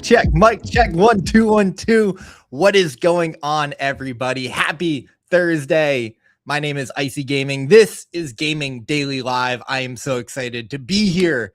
Check. Mic check. 1 2 1 2. What is going on, everybody? Happy Thursday. My name is Icy Gaming. This is Gaming Daily Live. I am so excited to be here.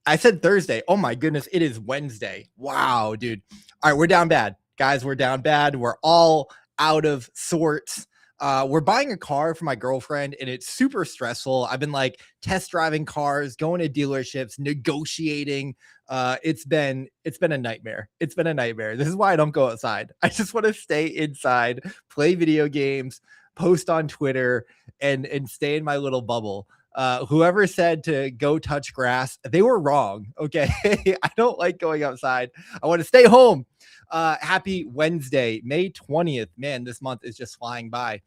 I said Thursday. Oh my goodness, it is Wednesday. Wow, dude. All right, we're down bad. Guys, we're down bad. We're all out of sorts. We're buying a car for my girlfriend, and it's super stressful. I've been like test driving cars, going to dealerships, negotiating. It's been a nightmare. It's been a nightmare. This is why I don't go outside. I just want to stay inside, play video games, post on Twitter, and stay in my little bubble. Whoever said to go touch grass, they were wrong. Okay. I don't like going outside. I want to stay home. Happy Wednesday, May 20th. Man, this month is just flying by.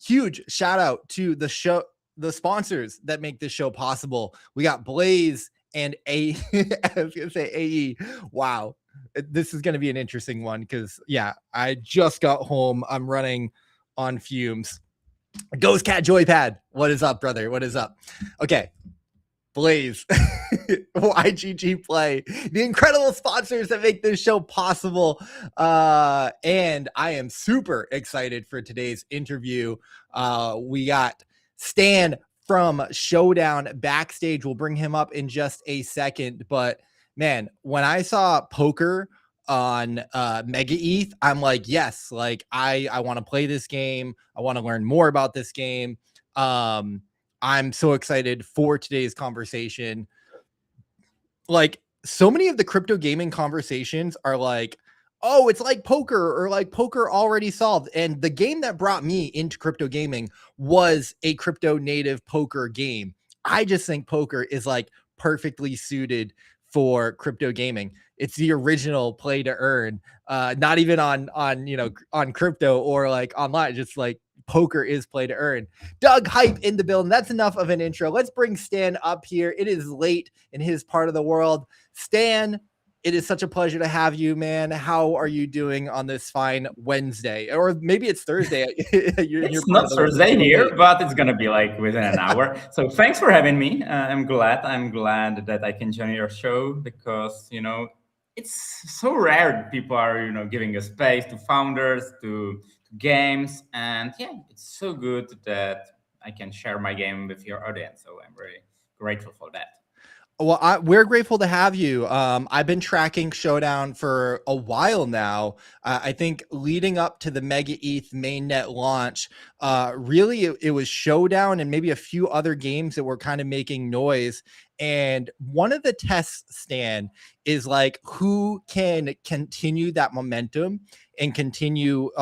Huge shout out to the show, the sponsors that make this show possible. We got Blaze and I was gonna say AE. Wow. This is gonna be an interesting one because I just got home. I'm running on fumes. Ghost Cat Joypad. What is up, brother? What is up? Okay. Blaze, YGG Play, the incredible sponsors that make this show possible. And I am super excited for today's interview. We got Stan from Showdown backstage. We'll bring him up in just a second. But man, when I saw poker on Mega ETH, I'm like, yes, like I want to play this game. I want to learn more about this game. I'm so excited for today's conversation. Like, so many of the crypto gaming conversations are like, oh, it's like poker, or like poker already solved. And the game that brought me into crypto gaming was a crypto native poker game. I just think poker is like perfectly suited for crypto gaming. It's the original play to earn, not even on crypto or like online, just like poker is play to earn. Doug Hype in the building. That's enough of an intro. Let's bring Stan up here. It is late in his part of the world. Stan, it is such a pleasure to have you, man. How are you doing on this fine Wednesday? Or maybe it's Thursday. It's not Thursday here, but it's gonna be like within an hour. So thanks for having me. I'm glad that I can join your show because it's so rare people are giving a space to founders, to games, and it's so good that I can share my game with your audience. So I'm very grateful for that. Well, we're grateful to have you. I've been tracking Showdown for a while now. I think leading up to the Mega ETH mainnet launch, really it was Showdown and maybe a few other games that were kind of making noise. And one of the tests, Stan, is like who can continue that momentum and continue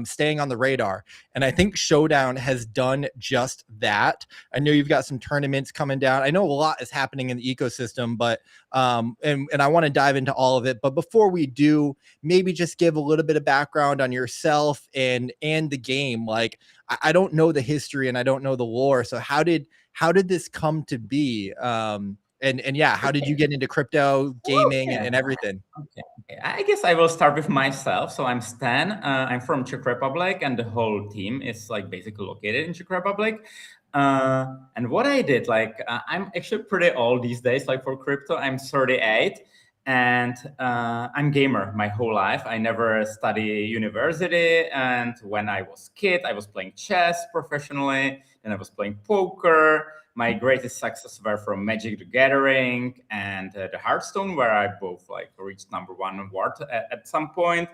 staying on the radar. And I think Showdown has done just that. I know you've got some tournaments coming down. I know a lot is happening in the ecosystem, but and I want to dive into all of it. But before we do, maybe just give a little bit of background on yourself and the game. Like I don't know the history and I don't know the lore. So how did this come to be? And how did you get into crypto gaming and everything? Okay. I guess I will start with myself. So I'm Stan. I'm from Czech Republic, and the whole team is like basically located in Czech Republic. And what I did, I'm actually pretty old these days. Like for crypto, I'm 38, and I'm gamer my whole life. I never study university, and when I was kid, I was playing chess professionally, and I was playing poker. My greatest success were from Magic the Gathering and the Hearthstone, where I both reached #1 award at some point.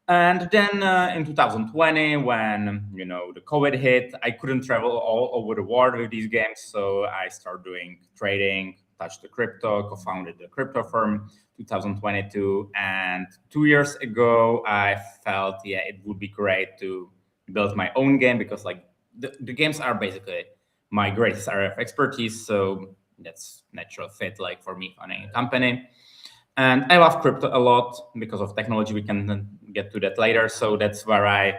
And then in 2020, when the COVID hit, I couldn't travel all over the world with these games, so I started doing trading, touched the crypto, co-founded the crypto firm 2022. And 2 years ago, I felt it would be great to build my own game because the games are basically my greatest area of expertise, so that's natural fit for me on a company. And I love crypto a lot because of technology. We can get to that later. So that's where I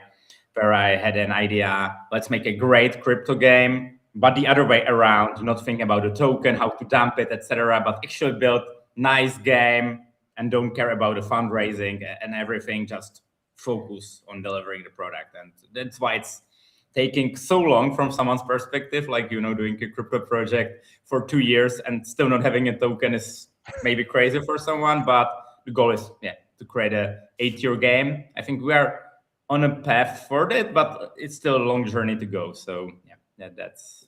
had an idea. Let's make a great crypto game, but the other way around. Not think about the token, how to dump it, etc., but actually build nice game and don't care about the fundraising and everything. Just focus on delivering the product, and that's why it's taking so long from someone's perspective, doing a crypto project for 2 years and still not having a token is maybe crazy for someone, but the goal is to create a 8-tier game. I think we are on a path for that, but it's still a long journey to go. So that's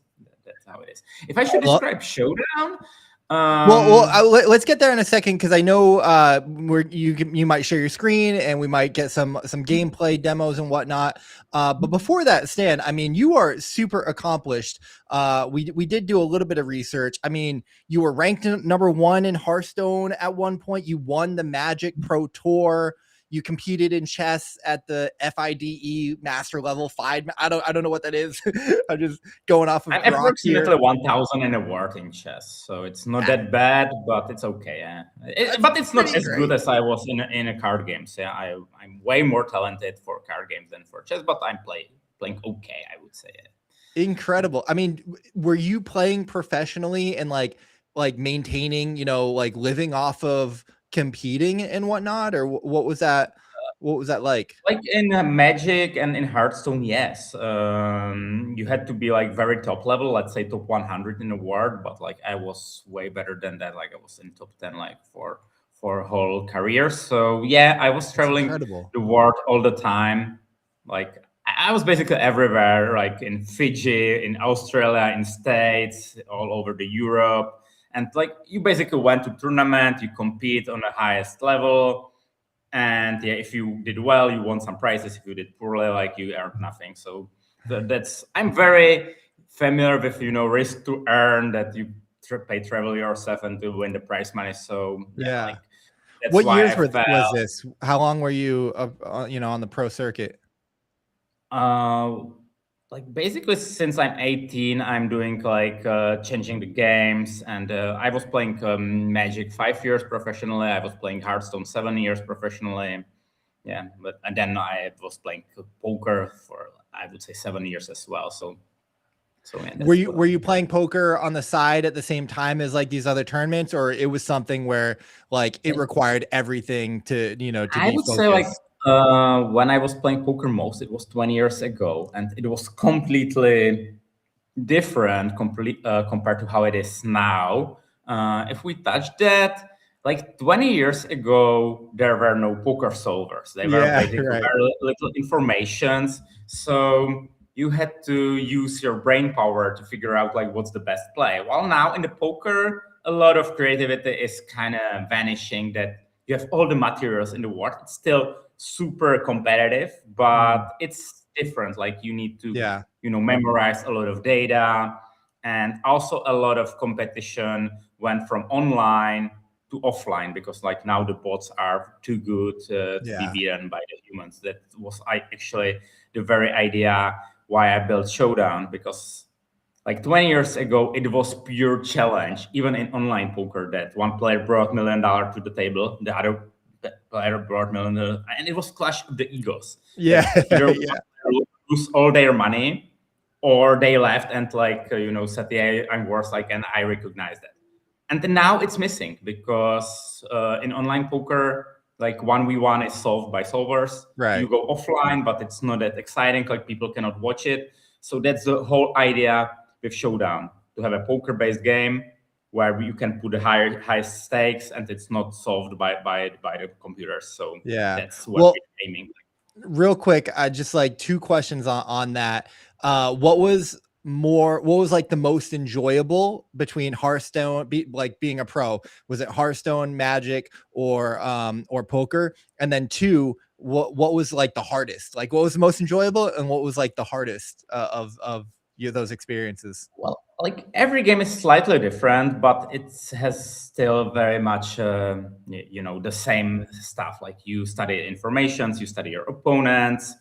how it is. If I should describe Showdown, let's get there in a second because I know where you might share your screen and we might get some gameplay demos and whatnot. But before that, Stan, I mean, you are super accomplished. We did do a little bit of research. I mean, you were ranked number 1 in Hearthstone at one point. You won the Magic Pro Tour. You competed in chess at the FIDE master level 5. I don't know what that is. I'm just going off of I'm approximately 1,000 in award in chess, so it's not that bad, but it's okay. But it's not as good as I was in a card games. Yeah, I'm way more talented for card games than for chess, but I'm playing okay, I would say. Incredible. I mean, were you playing professionally and like maintaining, like living off of competing and whatnot, or what was that? What was that like? Like in Magic and in Hearthstone, yes. You had to be like very top level, let's say top 100 in the world, but like I was way better than that. Like I was in top 10 like for a whole career. So yeah, I was traveling the world all the time. Like I was basically everywhere, like in Fiji, in Australia, in States, all over the Europe. And like you basically went to tournament, you compete on the highest level. And if you did well, you won some prizes. If you did poorly, like you earned nothing. So I'm very familiar with risk to earn, that you pay travel yourself and to win the prize money. So like, that's what why years was this? How long were you on the pro circuit? Like basically since I'm 18, I'm doing like changing the games, and I was playing Magic 5 years professionally. I was playing Hearthstone 7 years professionally. Yeah, and then I was playing poker for, I would say, 7 years as well. So yeah, were you playing poker on the side at the same time as like these other tournaments, or it was something where like it required everything to I would say like when I was playing poker most, it was 20 years ago, and it was completely different compared to how it is now. If we touch that, like 20 years ago, there were no poker solvers. They were basically very little informations. So you had to use your brain power to figure out like what's the best play. While now in the poker, a lot of creativity is kind of vanishing, that you have all the materials in the world. It's still super competitive, but it's different. Like you need to memorize a lot of data, and also a lot of competition went from online to offline, because like now the bots are too good to be beaten by the humans. That was actually the very idea why I built Showdown, because like 20 years ago, it was pure challenge, even in online poker, that one player brought $1 million to the table, the other player brought $1 million, and it was clash of the egos. Either lose all their money, or they left and like said, yeah, I'm worse, like, and I recognize that. And then now it's missing, because in online poker, like 1v1 is solved by solvers. You go offline, but it's not that exciting, like people cannot watch it. So that's the whole idea with Showdown, to have a poker-based game where you can put the high stakes, and it's not solved by the computers. So that's what we're aiming. Real quick, just like 2 questions on that. What was like the most enjoyable between Hearthstone, being a pro? Was it Hearthstone, Magic, or poker? And then 2, what was like the hardest? Like what was the most enjoyable, and what was like the hardest of those experiences? Well, like every game is slightly different, but it has still very much the same stuff. Like you study informations, you study your opponents.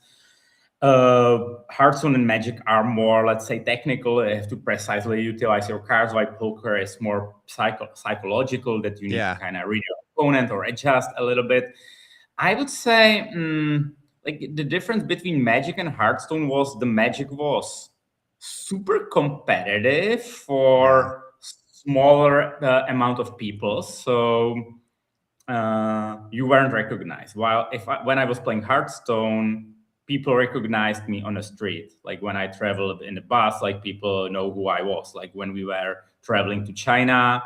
Hearthstone and Magic are more, let's say, technical. You have to precisely utilize your cards, while poker is more psychological, that you need to kind of read your opponent or adjust a little bit. I would say like the difference between Magic and Hearthstone was the Magic was super competitive for smaller amount of people. So you weren't recognized. While when I was playing Hearthstone, people recognized me on the street. Like when I traveled in the bus, like people know who I was. Like when we were traveling to China,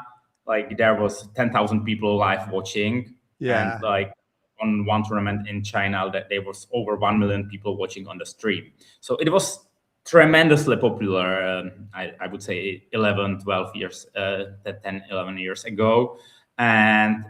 like there was 10,000 people live watching, and Yeah. like on one tournament in China that there was over 1 million people watching on the stream. So it was tremendously popular. I would say 11, 12 years, 10, 11 years ago. And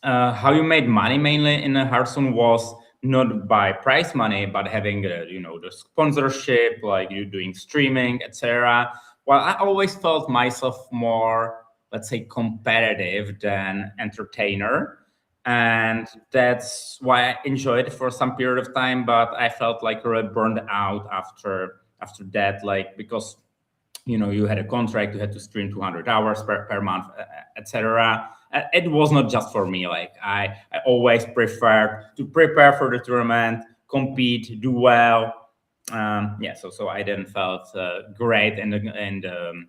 how you made money mainly in Hearthstone was not by prize money, but having the sponsorship, like you doing streaming, etc. Well, I always felt myself more, let's say, competitive than entertainer, and that's why I enjoyed it for some period of time. But I felt like really burned out after that, like because you had a contract, you had to stream 200 hours per month, etc. It was not just for me. Like I always preferred to prepare for the tournament, compete, do well. Yeah, so I then felt great in the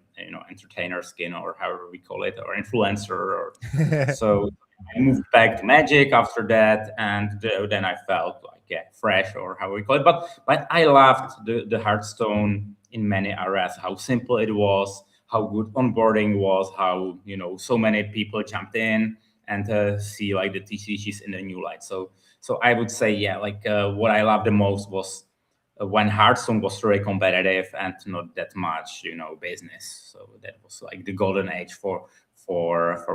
entertainer skin, or however we call it, or influencer. So I moved back to Magic after that, and then I felt like, yeah, fresh, or how we call it. But I loved the Hearthstone in many areas. How simple it was, how good onboarding was, how so many people jumped in and see like the TCGs in the new light. So I would say, yeah, like what I loved the most was when Hearthstone was very competitive and not that much business. So that was like the golden age for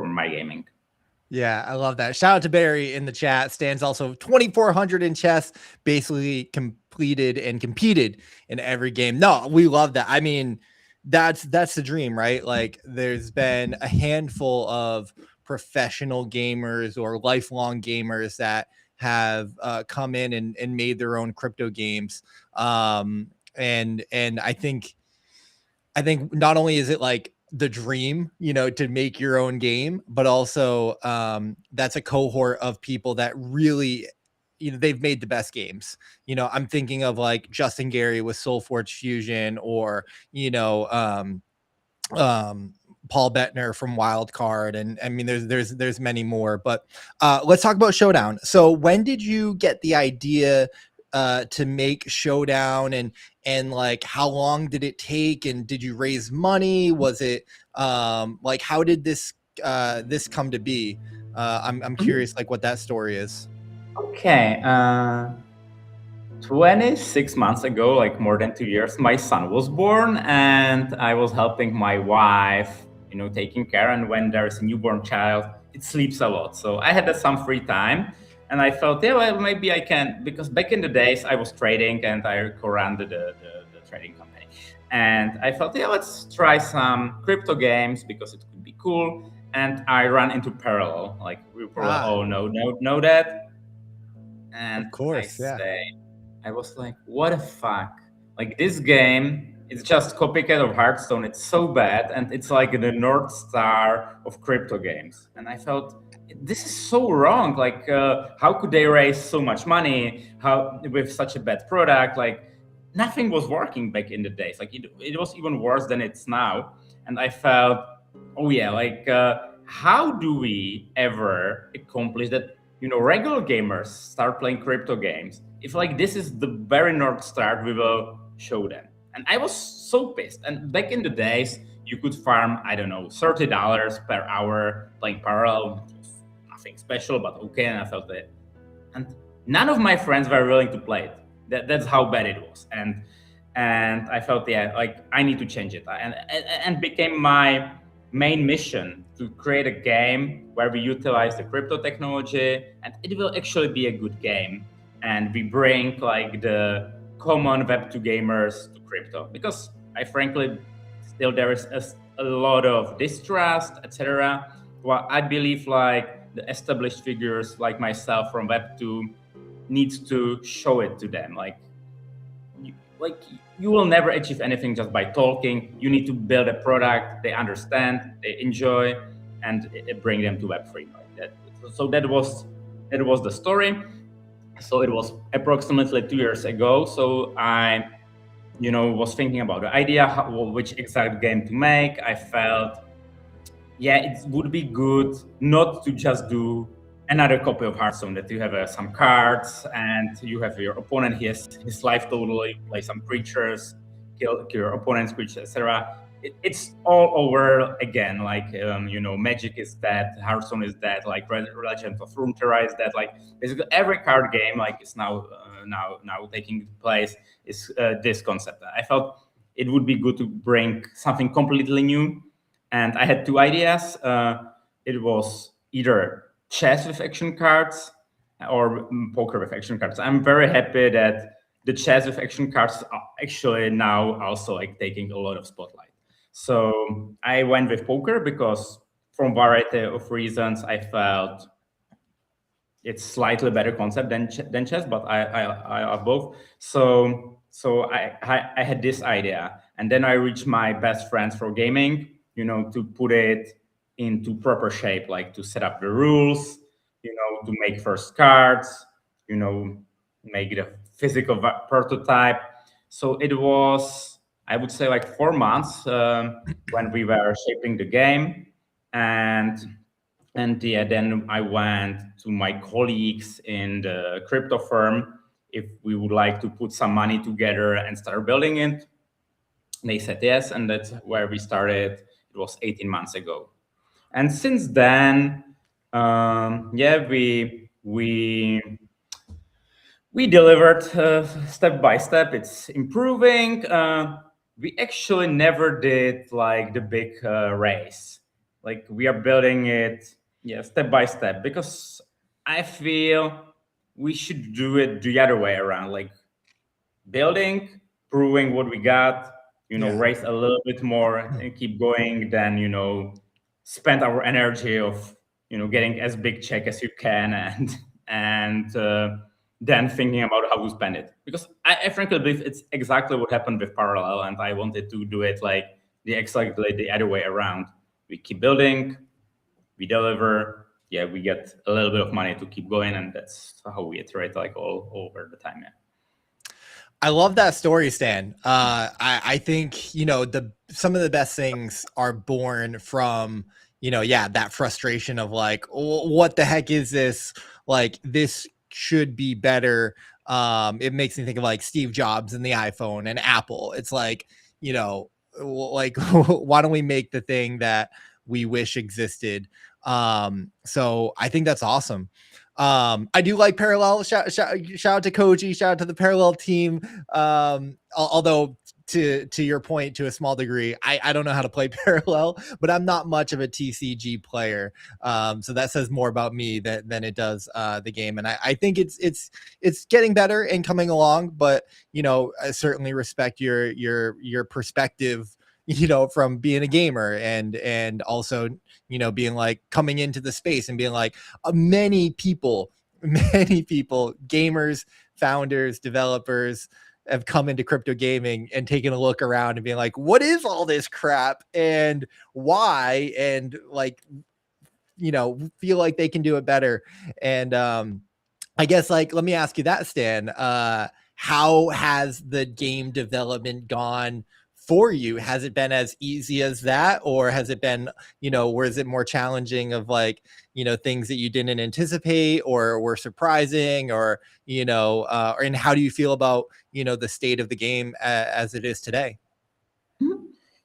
my gaming. Yeah, I love that. Shout out to Barry in the chat. Stands also 2,400 in chess, basically completed and competed in every game. No, we love that. I mean, that's the dream, right? Like there's been a handful of professional gamers or lifelong gamers that have come in and made their own crypto games. And I think not only is it like the dream, to make your own game, but also that's a cohort of people that really, they've made the best games. I'm thinking of like Justin Gary with SoulForge Fusion, or um, Paul Bettner from Wildcard, and I mean there's many more. But let's talk about Showdown. So when did you get the idea to make Showdown, and like how long did it take, and did you raise money? Was it like how did this come to be? I'm curious like what that story is. Okay. 26 months ago, like more than 2 years, my son was born, and I was helping my wife, taking care. And when there's a newborn child, it sleeps a lot. So I had some free time, and I felt, yeah, well, maybe I can, because back in the days I was trading and I co-ran the trading company. And I thought, yeah, let's try some crypto games because it could be cool. And I ran into Parallel, like we probably all know that. And Of I course, yeah. say, I was like, what the fuck? Like this game, it's just copycat of Hearthstone. It's so bad, and it's like the North Star of crypto games. And I felt this is so wrong. Like, how could they raise so much money? How with such a bad product? Like, nothing was working back in the days. Like, it was even worse than it's now. And I felt, oh yeah, like, how do we ever accomplish that? Regular gamers start playing crypto games. If like this is the very North Star, we will show them. And I was so pissed. And back in the days, you could farm, I don't know, $30 per hour playing Parallel. Nothing special, but okay. And I felt that. And none of my friends were willing to play it. That's how bad it was. And I felt, yeah, like I need to change it. And became my main mission to create a game where we utilize the crypto technology, and it will actually be a good game. And we bring like the common Web2 gamers to crypto, because I frankly still there is a lot of distrust, etc. Well, I believe like the established figures like myself from Web2 needs to show it to them. Like you will never achieve anything just by talking. You need to build a product they understand, they enjoy, and bring them to Web3. Like that. So that was the story. So it was approximately 2 years ago. So I, was thinking about the idea, which exact game to make. I felt, yeah, it would be good not to just do another copy of Hearthstone, that you have some cards and you have your opponent, he has his life total, you play some creatures, kill your opponent's creatures, etc. it's all over again. Like Magic is dead, Hearthstone is dead, like Legend of Runeterra is dead. Like basically every card game like is now taking place is this concept. I felt it would be good to bring something completely new, and I had two ideas. It was either chess with action cards or poker with action cards. I'm very happy that the chess with action cards are actually now also like taking a lot of spotlight. So I went with poker because, from variety of reasons, I felt it's slightly better concept than chess, but I are both. So I had this idea, and then I reached my best friends for gaming, to put it into proper shape, like to set up the rules, to make first cards, you know, make the physical prototype. So it was, I would say, like 4 months when we were shaping the game, and yeah, then I went to my colleagues in the crypto firm if we would like to put some money together and start building it. They said yes, and that's where we started. It was 18 months ago, and since then, yeah, we delivered step by step. It's improving. We actually never did like the big race. Like we are building it, yeah, step by step, because I feel we should do it the other way around. Like building, proving what we got, Yeah. raise a little bit more and keep going, then, spend our energy of, getting as big check as you can, and then thinking about how to spend it. Because I frankly believe it's exactly what happened with Parallel, and I wanted to do it like exactly the other way around. We keep building, we deliver, yeah, we get a little bit of money to keep going, and that's how we iterate like all over the time. Yeah. I love that story, Stan. I think some of the best things are born from that frustration of like, what the heck is this? Like this should be better. It makes me think of like Steve Jobs and the iPhone and Apple. It's like like why don't we make the thing that we wish existed? So I think that's awesome. I do like Parallel. Shout out to Koji. Shout out to the Parallel team. Although to your point, to a small degree, I don't know how to play Parallel, but I'm not much of a TCG player. So that says more about me than it does the game. And I think it's getting better and coming along. But I certainly respect your perspective, from being a gamer and also being like coming into the space and being like many people, gamers, founders, developers have come into crypto gaming and taken a look around and being like, what is all this crap and why? And like, feel like they can do it better. And I guess like, let me ask you that, Stan. How has the game development gone for you? Has it been as easy as that, or has it been, or is it more challenging of like, things that you didn't anticipate or were surprising, or, and how do you feel about, the state of the game as it is today?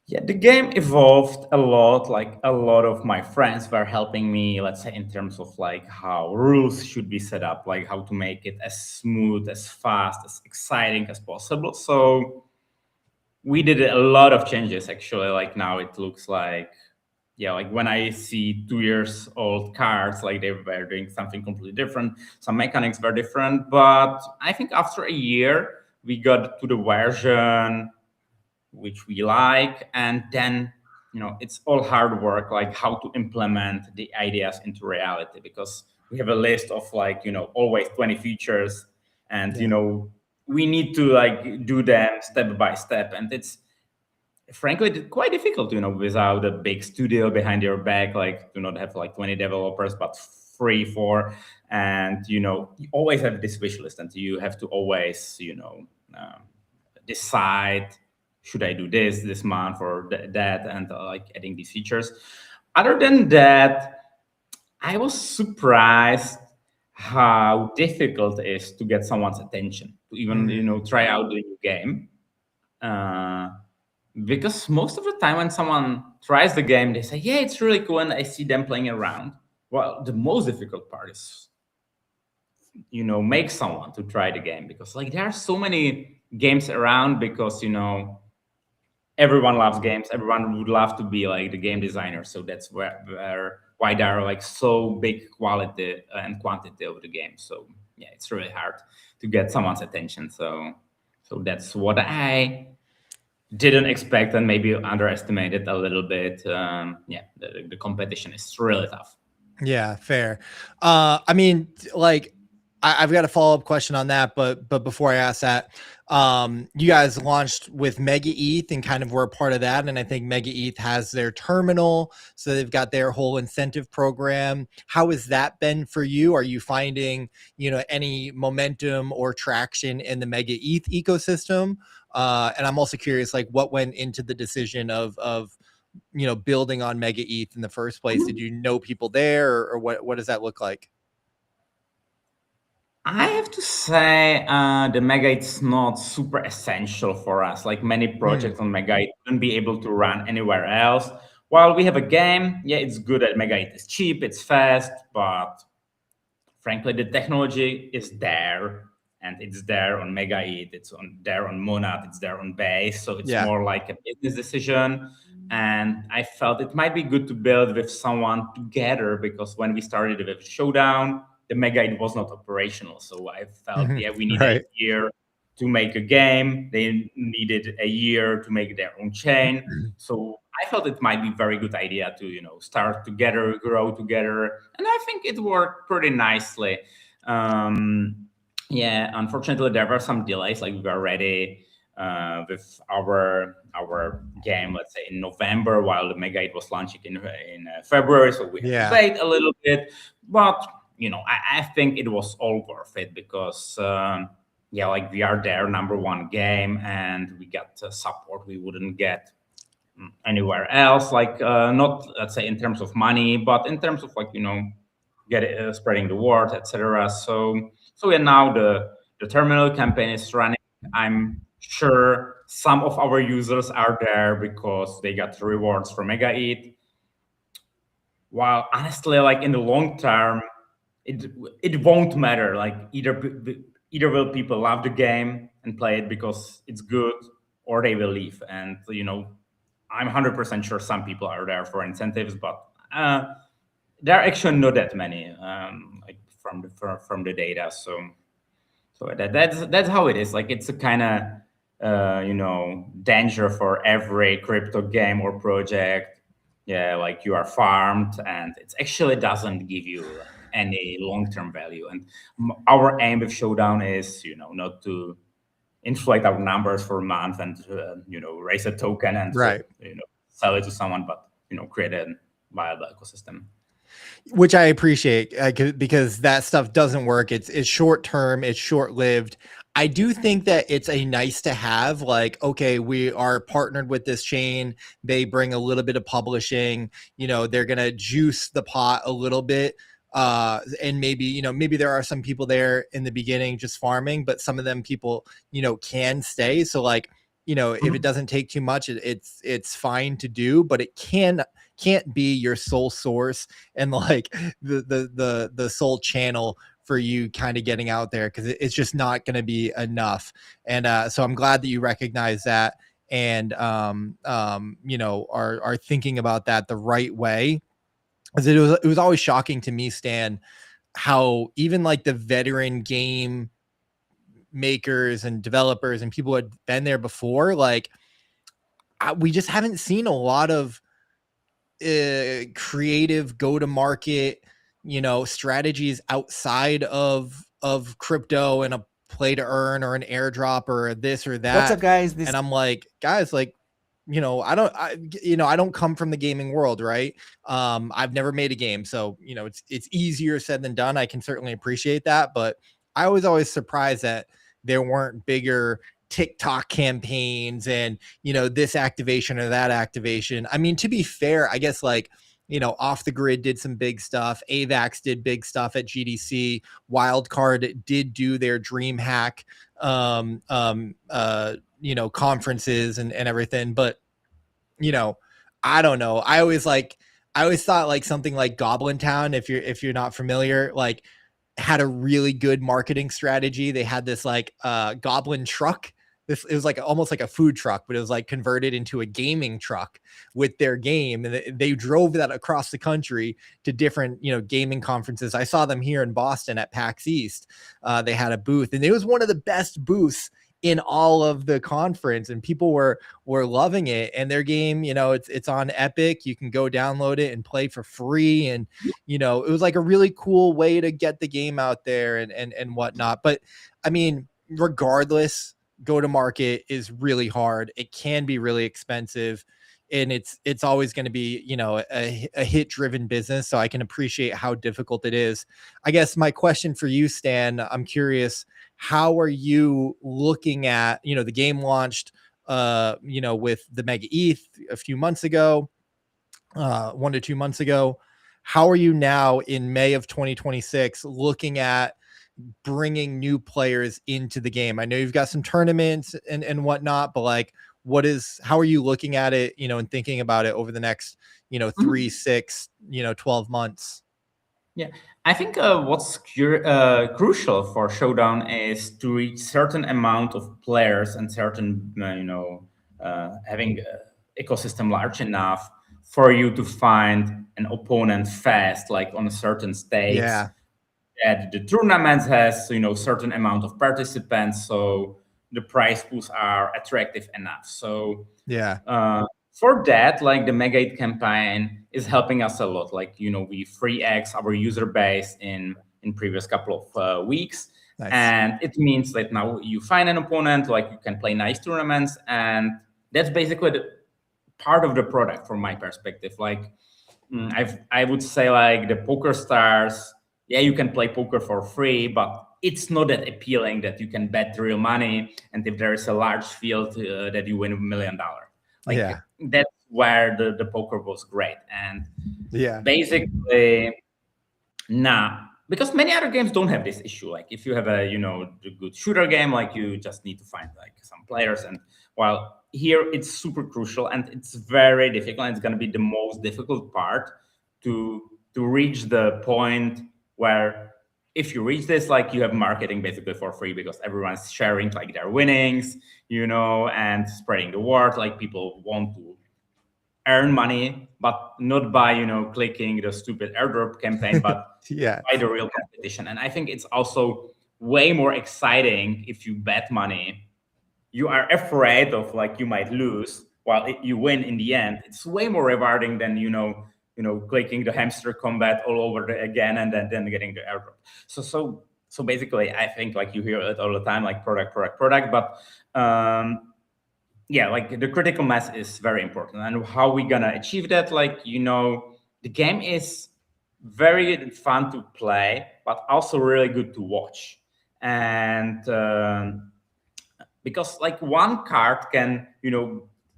Yeah, the game evolved a lot. Like a lot of my friends were helping me, let's say, in terms of like how rules should be set up, like how to make it as smooth, as fast, as exciting as possible. So we did a lot of changes actually. Like now it looks like, yeah, like when I see 2 years old cards, like they were doing something completely different. Some mechanics were different, but I think after a year we got to the version which we like, and then it's all hard work, like how to implement the ideas into reality, because we have a list of like always 20 features, and we need to like do them step by step, and it's frankly quite difficult without a big studio behind your back, like to not have like 20 developers but 3 4, and you always have this wish list, and you have to always decide, should I do this month or that, and like adding these features. Other than that, I was surprised how difficult it is to get someone's attention to even try out the new game, because most of the time when someone tries the game, they say, yeah, it's really cool, and I see them playing around. Well, the most difficult part is, make someone to try the game, because like there are so many games around, because everyone loves games, everyone would love to be like the game designer, so that's where why there are like so big quality and quantity of the game. So yeah, it's really hard to get someone's attention. So that's what I didn't expect, and maybe underestimated a little bit. Yeah, the competition is really tough. Yeah, fair. I mean, like, I've got a follow-up question on that, but before I ask that, you guys launched with Mega ETH and kind of were a part of that, and I think Mega ETH has their terminal, so they've got their whole incentive program. How has that been for you? Are you finding, any momentum or traction in the Mega ETH ecosystem? And I'm also curious, like, what went into the decision of building on Mega ETH in the first place? Did you know people there, or what does that look like? I have to say, the Mega it's not super essential for us. Like many Hmm. projects on Mega, it wouldn't be able to run anywhere else. While we have a game, yeah, it's good at Mega. It is cheap, it's fast, but frankly, the technology is there, and it's there on Mega Eat, it's there on Monad, it's there on Base. So it's Yeah. more like a business decision. And I felt it might be good to build with someone together, because when we started with Showdown, the Mega Eat was not operational. So I felt, Mhm. yeah, we need a Right. year to make a game. They needed a year to make their own chain. So I felt it might be very good idea to start together, grow together, and I think it worked pretty nicely. Yeah, unfortunately there were some delays. Like we were ready with our game, let's say in November, while the Mega 8 was launching in February, so we had to Yeah. wait a little bit. But I think it was all worth it, because yeah, like we are their number one game, and we got support we wouldn't get anywhere else, like not, let's say, in terms of money, but in terms of like get spreading the word, etc. So yeah, now the terminal campaign is running. I'm sure some of our users are there because they got rewards from Mega Eat, while honestly, like in the long term, it it won't matter. Like either will people love the game and play it because it's good, or they will leave. And I'm 100% sure some people are there for incentives, but there are actually not that many, like from the data. So that's how it is. Like it's a kind of danger for every crypto game or project. Yeah, like you are farmed, and it actually doesn't give you like any long term value. And our aim with Showdown is not to inflate our numbers for a month and raise a token and Right. sell it to someone, but create a viable ecosystem. Which I appreciate, because that stuff doesn't work. It's short term, it's short lived. I do think that it's a nice to have. Like, okay, we are partnered with this chain. They bring a little bit of publishing. They're gonna juice the pot a little bit. And maybe there are some people there in the beginning just farming, but some of them people can stay. So like, if it doesn't take too much, it's fine to do, but it can't be your sole source and like the sole channel for you kind of getting out there, because it's just not going to be enough. And so I'm glad that you recognize that, and are thinking about that the right way. Because it was always shocking to me, Stan, how even like the veteran game makers and developers and people who had been there before, like, we just haven't seen a lot of creative go to market strategies outside of crypto and a play to earn or an airdrop or this or What's up, that. guys? This And I'm like, guys, like, I don't come from the gaming world, right? I've never made a game, so it's easier said than done. I can certainly appreciate that, but I was always surprised that there weren't bigger TikTok campaigns and this activation or that activation. I mean, to be fair, I guess, like, Off the Grid did some big stuff. AVAX did big stuff at GDC. Wildcard did do their DreamHack conferences and everything. But you know, I don't know. I always thought like something like Goblin Town, if you're not familiar, like had a really good marketing strategy. They had this like goblin truck. This it was like almost like a food truck, but it was like converted into a gaming truck with their game, and they drove that across the country to different gaming conferences. I saw them here in Boston at PAX East. They had a booth, and it was one of the best booths in all of the conference, and people were loving it. And their game, it's on Epic. You can go download it and play for free, and it was like a really cool way to get the game out there and whatnot. But I mean, regardless, go to market is really hard. It can be really expensive, and it's always going to be a hit driven business. So I can appreciate how difficult it is. I guess my question for you, Stan, I'm curious, how are you looking at the game launched with the Mega ETH a few months ago, 1 to 2 months ago? How are you now in May of 2026 looking at bringing new players into the game? I know you've got some tournaments and whatnot, but like, how are you looking at it, and thinking about it over the next, 3, 6, 12 months? Yeah, I think what's crucial for Showdown is to reach certain amount of players and certain, having ecosystem large enough for you to find an opponent fast, like on a certain stakes. Yeah. That the tournaments has certain amount of participants, so the prize pools are attractive enough. So Yeah. For that, like the Mega 8 campaign is helping us a lot. Like we 3x our user base in previous couple of weeks. Nice. And it means that now you find an opponent, like you can play nice tournaments, and that's basically the part of the product from my perspective. Like I would say like the Poker Stars, yeah, you can play poker for free, but it's not that appealing that you can bet real money, and if there is a large field that you win $1 million. Like that's where the poker was great. And basically now, because many other games don't have this issue. Like if you have a the good shooter game, like you just need to find like some players. And while here it's super crucial and it's very difficult, and it's going to be the most difficult part to reach the point where if you reach this, like you have marketing basically for free, because everyone's sharing like their winnings, and spreading the word. Like people want to earn money, but not by clicking the stupid airdrop campaign, but by the real competition. And I think it's also way more exciting if you bet money. You are afraid of like you might lose, while you win in the end. It's way more rewarding than clicking the hamster combat all over again and then getting the airdrop. So basically, I think like you hear it all the time, like product, but yeah, like the critical mass is very important. And how we gonna achieve that? Like the game is very fun to play, but also really good to watch. And because like one card can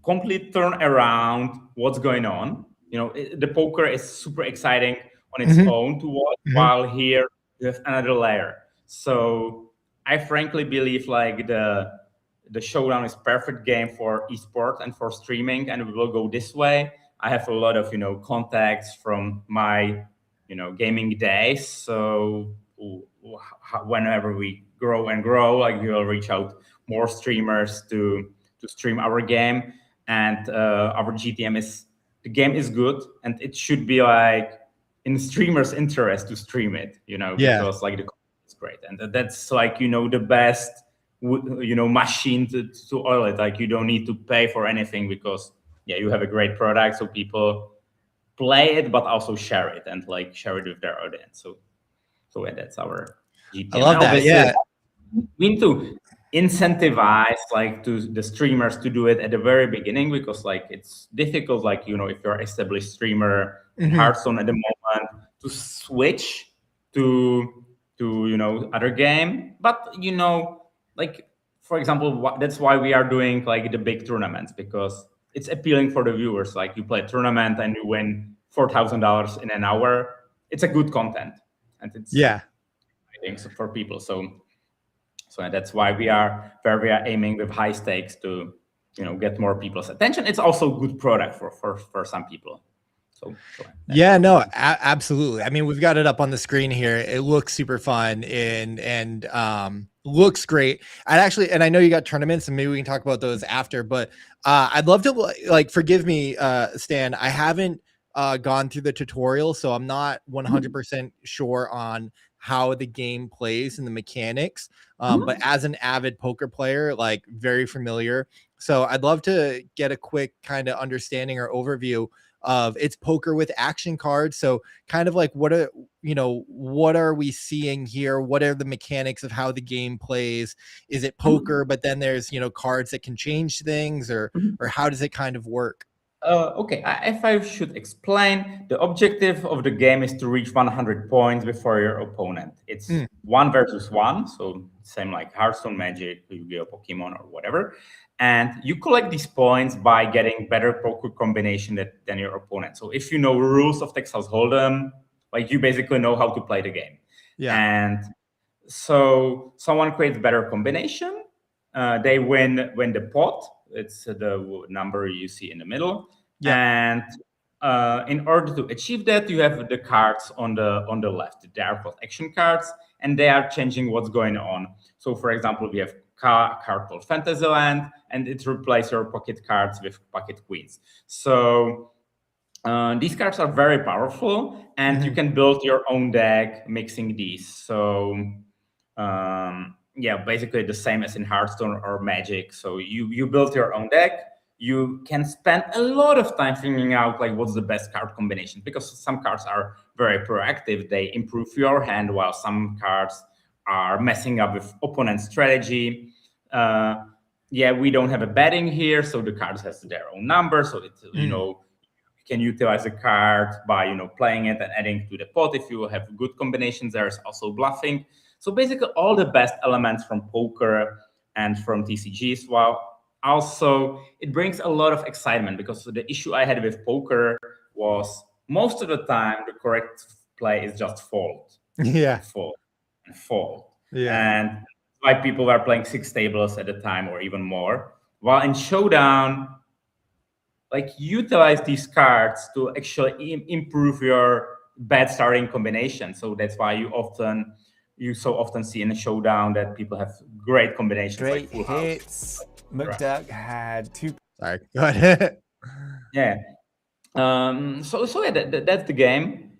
completely turn around what's going on. The poker is super exciting on its own to watch, while here you have another layer. So I frankly believe like the Showdown is perfect game for esport and for streaming, and we will go this way. I have a lot of contacts from my gaming days, so whenever we grow, like we will reach out more streamers to stream our game. And our GTM is, the game is good, and it should be like in streamers' interest to stream it, because like the content is great, and that's like the best machine to oil it. Like you don't need to pay for anything, because you have a great product, so people play it but also share it, and like share it with their audience. So that's our GTM. I love that. We need to incentivize like to the streamers to do it at the very beginning, because like it's difficult, like if you're established streamer in Hearthstone at the moment, to switch to other game. But like for example, that's why we are doing like the big tournaments, because it's appealing for the viewers. Like you play a tournament and you win $4,000 in an hour. It's a good content, and it's exciting for people. So that's why we are aiming with high stakes to get more people's attention. It's also a good product for some people. So yeah, no, absolutely. I mean, we've got it up on the screen here. It looks super fun and looks great. And I know you got tournaments, and maybe we can talk about those after. But I'd love to, like, forgive me, Stan. I haven't gone through the tutorial, so I'm not 100% sure on how the game plays and the mechanics. But as an avid poker player, like, very familiar. So I'd love to get a quick kind of understanding or overview of it's poker with action cards. So kind of like, what are we seeing here? What are the mechanics of how the game plays? Is it poker, but then there's, cards that can change things, or how does it kind of work? Okay, if I should explain, the objective of the game is to reach 100 points before your opponent. It's 1 versus 1, so same like Hearthstone, Magic, Yu-Gi-Oh, Pokemon, or whatever. And you collect these points by getting better poker combination than your opponent. So if you know rules of Texas Hold'em, like, you basically know how to play the game. Yeah. And so someone creates better combination, they win the pot. It's the number you see in the middle. Yep. And in order to achieve that, you have the cards on the left. They are called action cards, and they are changing what's going on. So, for example, we have card called Fantasyland, and it replaces your pocket cards with pocket queens. So these cards are very powerful, and you can build your own deck mixing these. So yeah, basically the same as in Hearthstone or Magic. So you build your own deck. You can spend a lot of time figuring out, like, what's the best card combination, because some cards are very proactive. They improve your hand, while some cards are messing up with opponent's strategy. Yeah, we don't have a betting here, so the cards has their own number. So it's, you can utilize a card by playing it and adding to the pot. If you have good combinations, there's also bluffing. So basically all the best elements from poker and from TCGs, while also it brings a lot of excitement, because the issue I had with poker was most of the time the correct play is just fold. Yeah. Fold and fold. Yeah. And why people were playing 6 tables at a time or even more. While in Showdown, like, utilize these cards to actually improve your bad starting combination. So that's why you so often see in a Showdown that people have great combinations. Great like full hits. House. McDuck had 2. Sorry, go ahead. Yeah. So yeah, that's the game.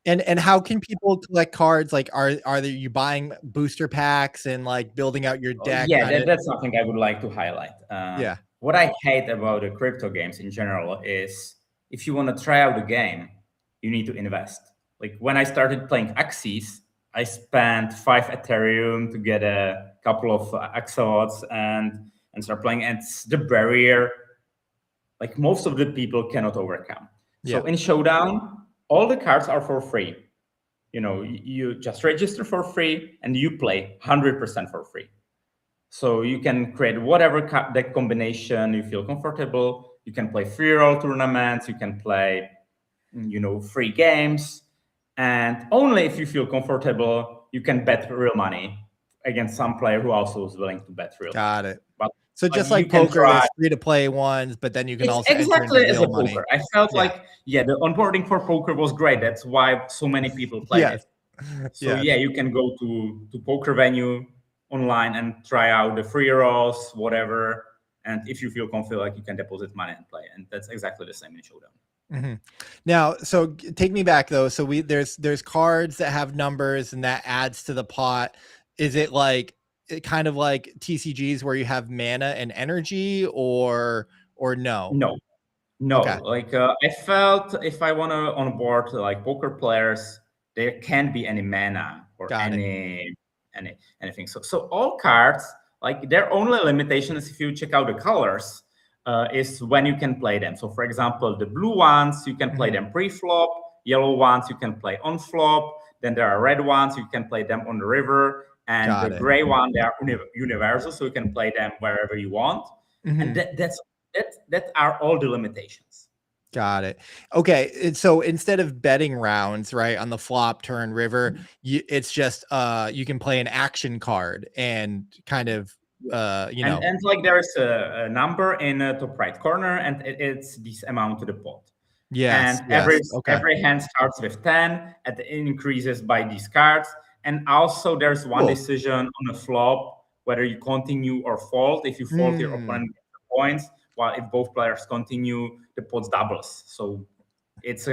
And how can people collect cards? Like, are you buying booster packs and, like, building out your deck? Yeah, that's something I would like to highlight. Yeah. What I hate about the crypto games in general is, if you want to try out a game, you need to invest. Like, when I started playing Axis, I spent 5 Ethereum to get a couple of axolots and start playing. And it's the barrier, like, most of the people cannot overcome. So in Showdown, all the cards are for free. You just register for free and you play 100% for free. So you can create whatever deck combination you feel comfortable. You can play free roll tournaments. You can play, free games. And only if you feel comfortable, you can bet real money against some player who also is willing to bet real. Got it. But so just like poker, there's free-to-play ones, but then you can also exactly enter as a money. Poker. I felt like, the onboarding for poker was great. That's why so many people played it. So you can go to poker venue online and try out the free rolls, whatever. And if you feel confident, like, you can deposit money and play. And that's exactly the same in Showdown. Now, so take me back though. So there's cards that have numbers, and that adds to the pot. Is it like kind of like TCGs where you have mana and energy, or no? No. Okay. Like, I felt if I want to onboard like poker players, there can't be any mana or anything. So all cards, like, their only limitation is, if you check out the colors, is when you can play them. So for example, the blue ones, you can play them pre-flop. Yellow ones, you can play on flop. Then there are red ones, you can play them on the river. And the gray one, they are universal, so you can play them wherever you want. And that are all the limitations. Got it. Okay. So instead of betting rounds, right, on the flop, turn, river, it's just you can play an action card and kind of And like there's a number in the top right corner, and it's this amount to the pot. Yes. And Yes. Okay. every hand starts with 10, and it increases by these cards. And also there's one Cool. decision on the flop whether you continue or fold. If you fold, your opponent gets the points, while if both players continue, the pots doubles. So it's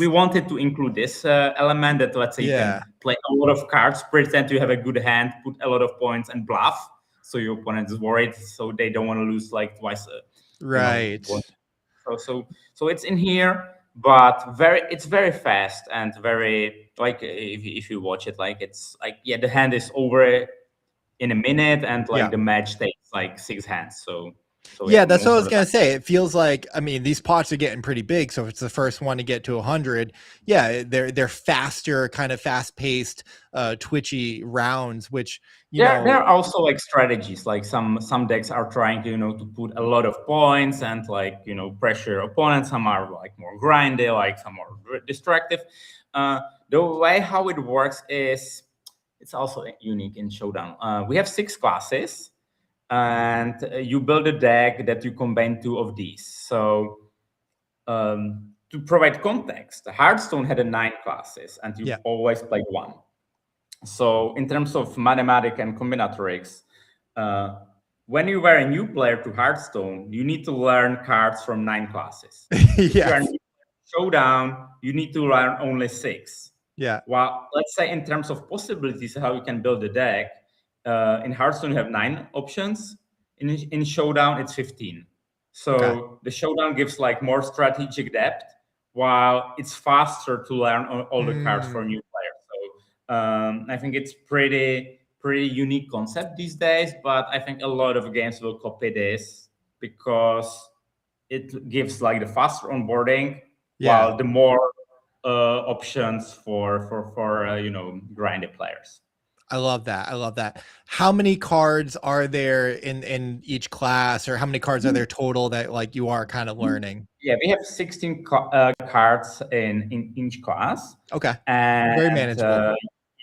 we wanted to include this element that, let's say, you can play a lot of cards, pretend you have a good hand, put a lot of points, and bluff, so your opponent is worried, so they don't want to lose like twice. Right. So it's in here, but it's very fast and very, like, if you watch it, like, it's like, yeah, the hand is over in a minute, and like the match takes like 6 hands. So yeah, that's what I was gonna say. It feels like, I mean, these pots are getting pretty big. So if it's the first one to get to 100, yeah, they're faster, kind of fast paced, twitchy rounds. Which there are also like strategies. Like some decks are trying to to put a lot of points and like pressure opponents. Some are like more grindy, like some are destructive. The way how it works is it's also unique in Showdown. We have 6 classes. And you build a deck that you combine 2 of these. So to provide context, Hearthstone had 9 classes, and you always play 1. So in terms of mathematics and combinatorics, when you were a new player to Hearthstone, you need to learn cards from 9 classes. If you are new to Showdown, you need to learn only 6. Yeah. Well, let's say in terms of possibilities, how you can build a deck, in Hearthstone you have 9 options. In Showdown it's 15. So the Showdown gives like more strategic depth, while it's faster to learn all the cards for new players. So I think it's pretty unique concept these days, but I think a lot of games will copy this because it gives like the faster onboarding, while the more options for grindy players. I love that. I love that. How many cards are there in each class, or how many cards are there total that like you are kind of learning? Yeah, we have 16 cards in each class. Okay. And very manageable.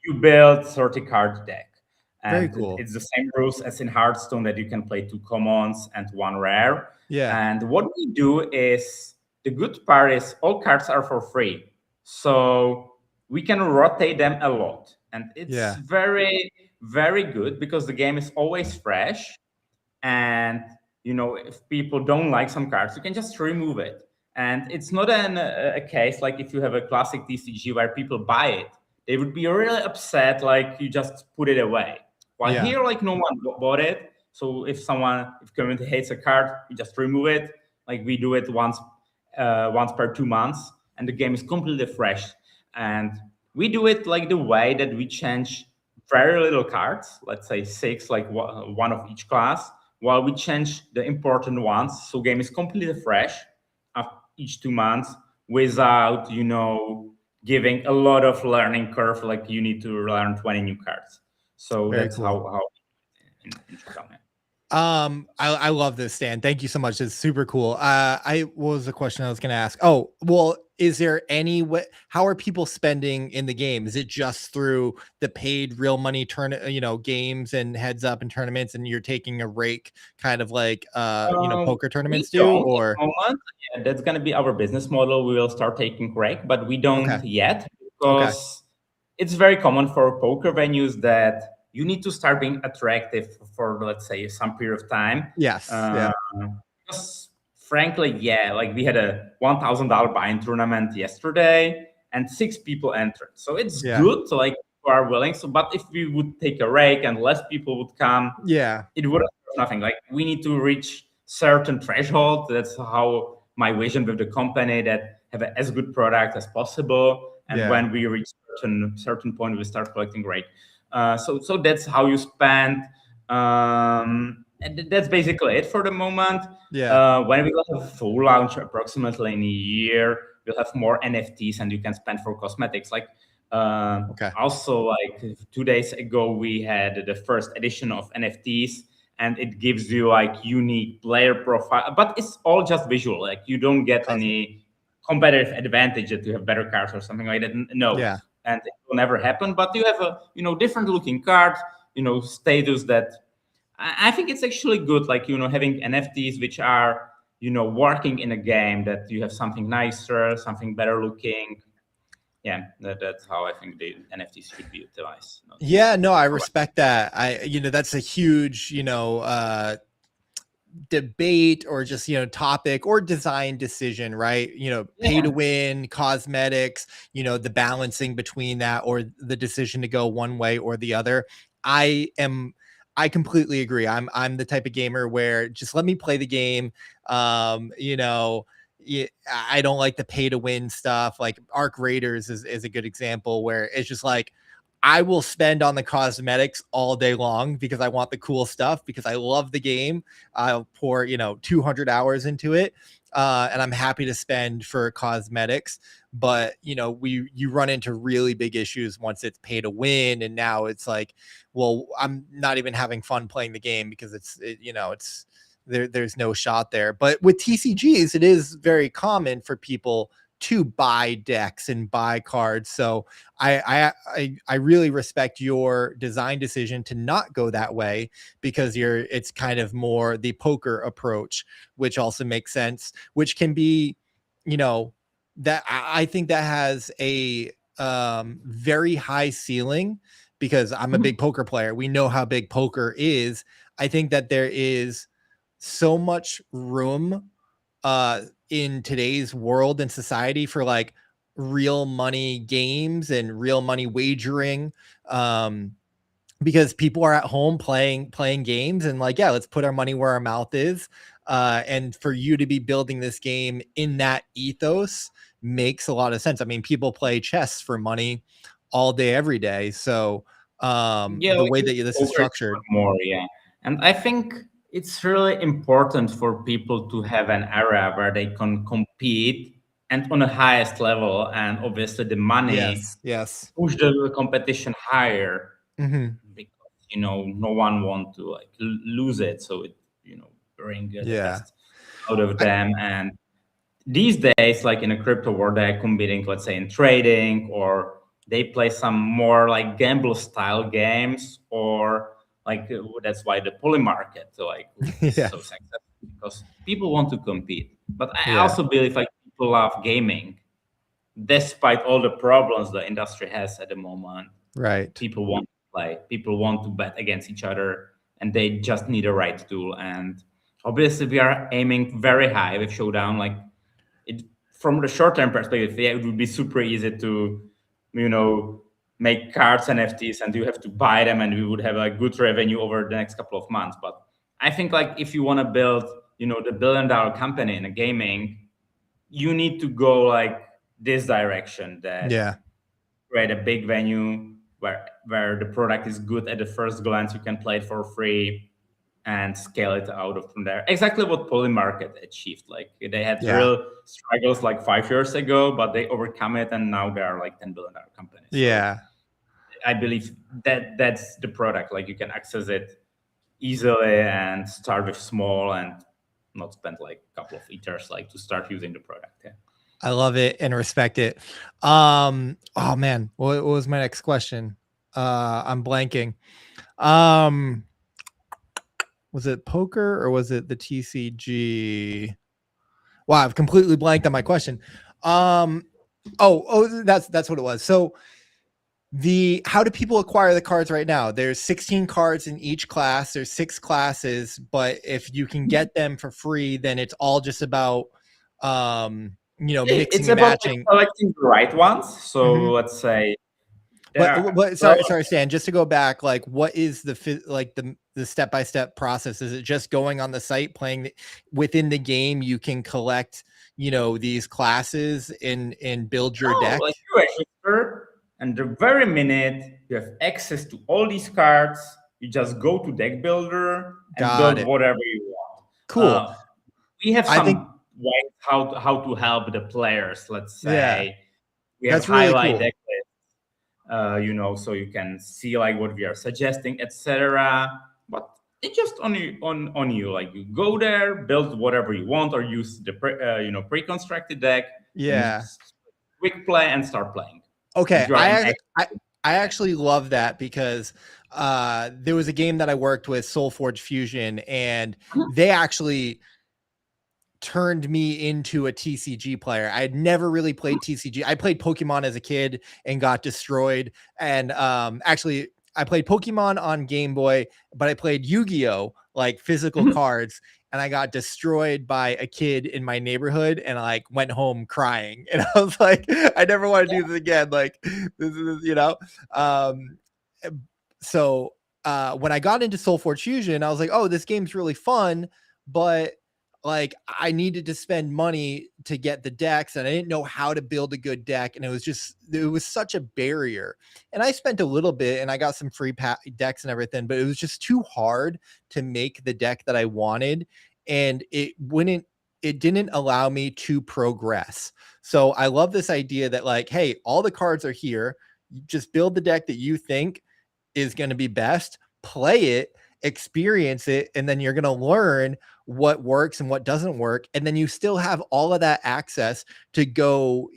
You build 30 card deck. And very cool. It's the same rules as in Hearthstone, that you can play 2 commons and 1 rare. Yeah. And what we do is, the good part is all cards are for free. So we can rotate them a lot. And it's very, very good because the game is always fresh. And, if people don't like some cards, you can just remove it. And it's not a case like if you have a classic TCG where people buy it, they would be really upset, like you just put it away. While here, like no one bought it. So if community hates a card, you just remove it. Like we do it once per 2 months, and the game is completely fresh. And we do it like the way that we change very little cards, let's say 6, like one of each class, while we change the important ones. So game is completely fresh after each 2 months, without, giving a lot of learning curve, like you need to learn 20 new cards. So very that's cool. how in Showdown. I love this, Stan. Thank you so much. It's super cool. What was the question I was going to ask? Oh, well, is there any way, how are people spending in the game? Is it just through the paid real money games and heads up and tournaments, and you're taking a rake, kind of like, poker tournaments do? Or yeah, that's going to be our business model. We will start taking rake, but we don't yet, because it's very common for poker venues that you need to start being attractive for, let's say, some period of time. Yes. Because frankly, like we had a $1,000 buy-in tournament yesterday, and 6 people entered. So it's good, so like people are willing. So, but if we would take a rake and less people would come, it would have nothing. Like we need to reach certain threshold. That's how my vision with the company, that have as good product as possible. And when we reach certain point, we start collecting rake. So that's how you spend. And that's basically it for the moment. When we will have a full launch, approximately in a year, we'll have more NFTs, and you can spend for cosmetics. Like also, like 2 days ago, we had the first edition of NFTs, and it gives you like unique player profile, but it's all just visual. Like you don't get any competitive advantage that you have better cards or something like that. No. And it will never happen. But you have a different looking card. status that I think it's actually good, like, having NFTs which are, working in a game, that you have something nicer, something better looking. Yeah, that's how I think the NFTs should be utilized. Yeah, no, I respect that. That's a huge, debate or just topic or design decision, right? Pay to win, cosmetics, the balancing between that, or the decision to go one way or the other. I completely agree. I'm the type of gamer where just let me play the game. I don't like the pay to win stuff. Like Arc Raiders is a good example, where it's just like, I will spend on the cosmetics all day long because I want the cool stuff, because I love the game. I'll pour, 200 hours into it. And I'm happy to spend for cosmetics. But, you run into really big issues once it's pay to win. And now it's like, well, I'm not even having fun playing the game because there's no shot there. But with TCGs, it is very common for people to buy decks and buy cards. So I really respect your design decision to not go that way, because it's kind of more the poker approach, which also makes sense, which can be, that I think that has a very high ceiling, because I'm a big poker player. We know how big poker is. I think that there is so much room in today's world and society for like real money games and real money wagering, because people are at home playing games, and like, yeah, let's put our money where our mouth is, and for you to be building this game in that ethos makes a lot of sense. I mean, people play chess for money all day every day, so the way that this is structured more, yeah. And I think it's really important for people to have an area where they can compete and on the highest level, and obviously the money yes push the competition higher, because no one want to like lose it, so it bring the best out of them. And these days, like in a crypto world, they're competing, let's say, in trading, or they play some more like gamble style games, or like that's why the poly market is so successful, because people want to compete. But I also believe like people love gaming, despite all the problems the industry has at the moment. Right. People want to play, people want to bet against each other, and they just need a right tool. And obviously we are aiming very high with Showdown. Like, it, from the short-term perspective, yeah, it would be super easy to, make cards NFTs, and you have to buy them, and we would have a good revenue over the next couple of months. But I think like if you want to build, the billion-dollar company in a gaming, you need to go like this direction, that create a big venue where the product is good at the first glance, you can play it for free, and scale it out of from there. Exactly what Polymarket achieved. Like they had real struggles like 5 years ago, but they overcome it, and now they are like $10 billion companies. Yeah. So I believe that that's the product. Like you can access it easily and start with small, and not spend like a couple of ethers like to start using the product. Yeah. I love it and respect it. Oh man, what was my next question? I'm blanking. Was it poker or was it the TCG? Wow, I've completely blanked on my question. That's what it was. So how do people acquire the cards right now? There's 16 cards in each class. There's 6 classes, but if you can get them for free, then it's all just about mixing and matching, selecting the right ones. So let's say, sorry, Stan, just to go back, like what is the step-by-step process? Is it just going on the site, playing within the game, you can collect these classes and build your deck? Like you register, and the very minute you have access to all these cards, you just go to deck builder and build whatever you want. Cool. We have some ways how to help the players. Let's say we have highlight deck lists, so you can see like what we are suggesting, etc. But it's just on you. Like you go there, build whatever you want, or use the pre-constructed deck. Quick play and start playing. Okay, I actually love that, because there was a game that I worked with, Soulforge Fusion, and they actually turned me into a TCG player. I had never really played TCG. I played Pokemon as a kid and got destroyed. And actually, I played Pokemon on Game Boy, but I played Yu-Gi-Oh, like physical cards, and I got destroyed by a kid in my neighborhood, and I like went home crying. And I was like, I never want to do this again. Like this is, so when I got into Soulforge Fusion, I was like, oh, this game's really fun, but like I needed to spend money to get the decks, and I didn't know how to build a good deck, and it was such a barrier. And I spent a little bit, and I got some free decks and everything, but it was just too hard to make the deck that I wanted, and it didn't allow me to progress. So I love this idea that like, hey, all the cards are here. You just build the deck that you think is going to be best, play it, experience it, and then you're going to learn what works and what doesn't work. And then you still have all of that access to go,